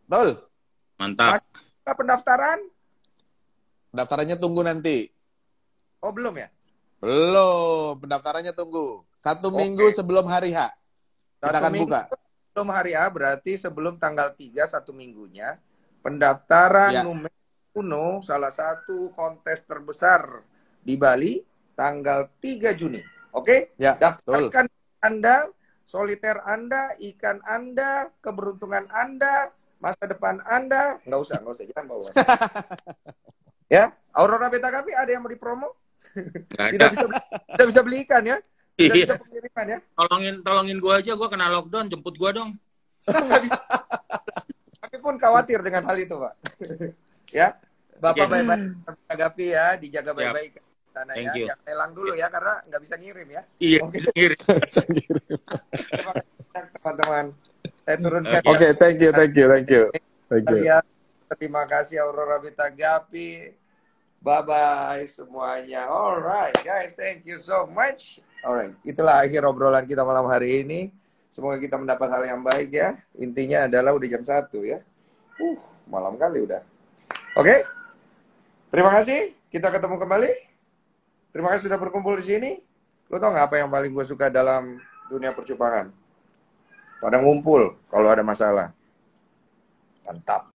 Betul. Mantap. Masih pendaftaran? Pendaftarannya tunggu nanti. Oh, belum ya? Belum, pendaftarannya tunggu. 1 minggu sebelum hari H. Kita akan buka. Sebelum hari H berarti sebelum tanggal 3 1 minggunya. Pendaftaran Numero Uno, salah satu kontes terbesar di Bali, tanggal 3 Juni. Oke? Ya, daftarkan Anda, soliter Anda, ikan Anda, keberuntungan Anda, masa depan Anda. Nggak usah, jangan bawa. Ya, Aurora Beta Gapi ada yang mau dipromo? Tidak bisa beli ikan ya? Tidak bisa pengiriman ya? Tolongin gua aja, gua kena lockdown, jemput gua dong. Nggak bisa. Tapi pun khawatir dengan hal itu, Pak. Ya, Bapak baik-baik Gapi ya, dijaga baik-baik sana ya. Jangan lelang dulu ya, karena nggak bisa ngirim ya. Iya, ngirim. Terima kasih teman-teman. Saya turunkan. Oke, thank you. Terima kasih Aurora Beta Gapi. Bye-bye semuanya. Alright guys, thank you so much. Alright, itulah akhir obrolan kita malam hari ini. Semoga kita mendapat hal yang baik ya. Intinya adalah udah jam 1 ya. Malam kali udah. Oke. Terima kasih. Kita ketemu kembali. Terima kasih sudah berkumpul di sini. Lo tau gak apa yang paling gue suka dalam dunia percupangan? Pada ngumpul kalau ada masalah. Mantap.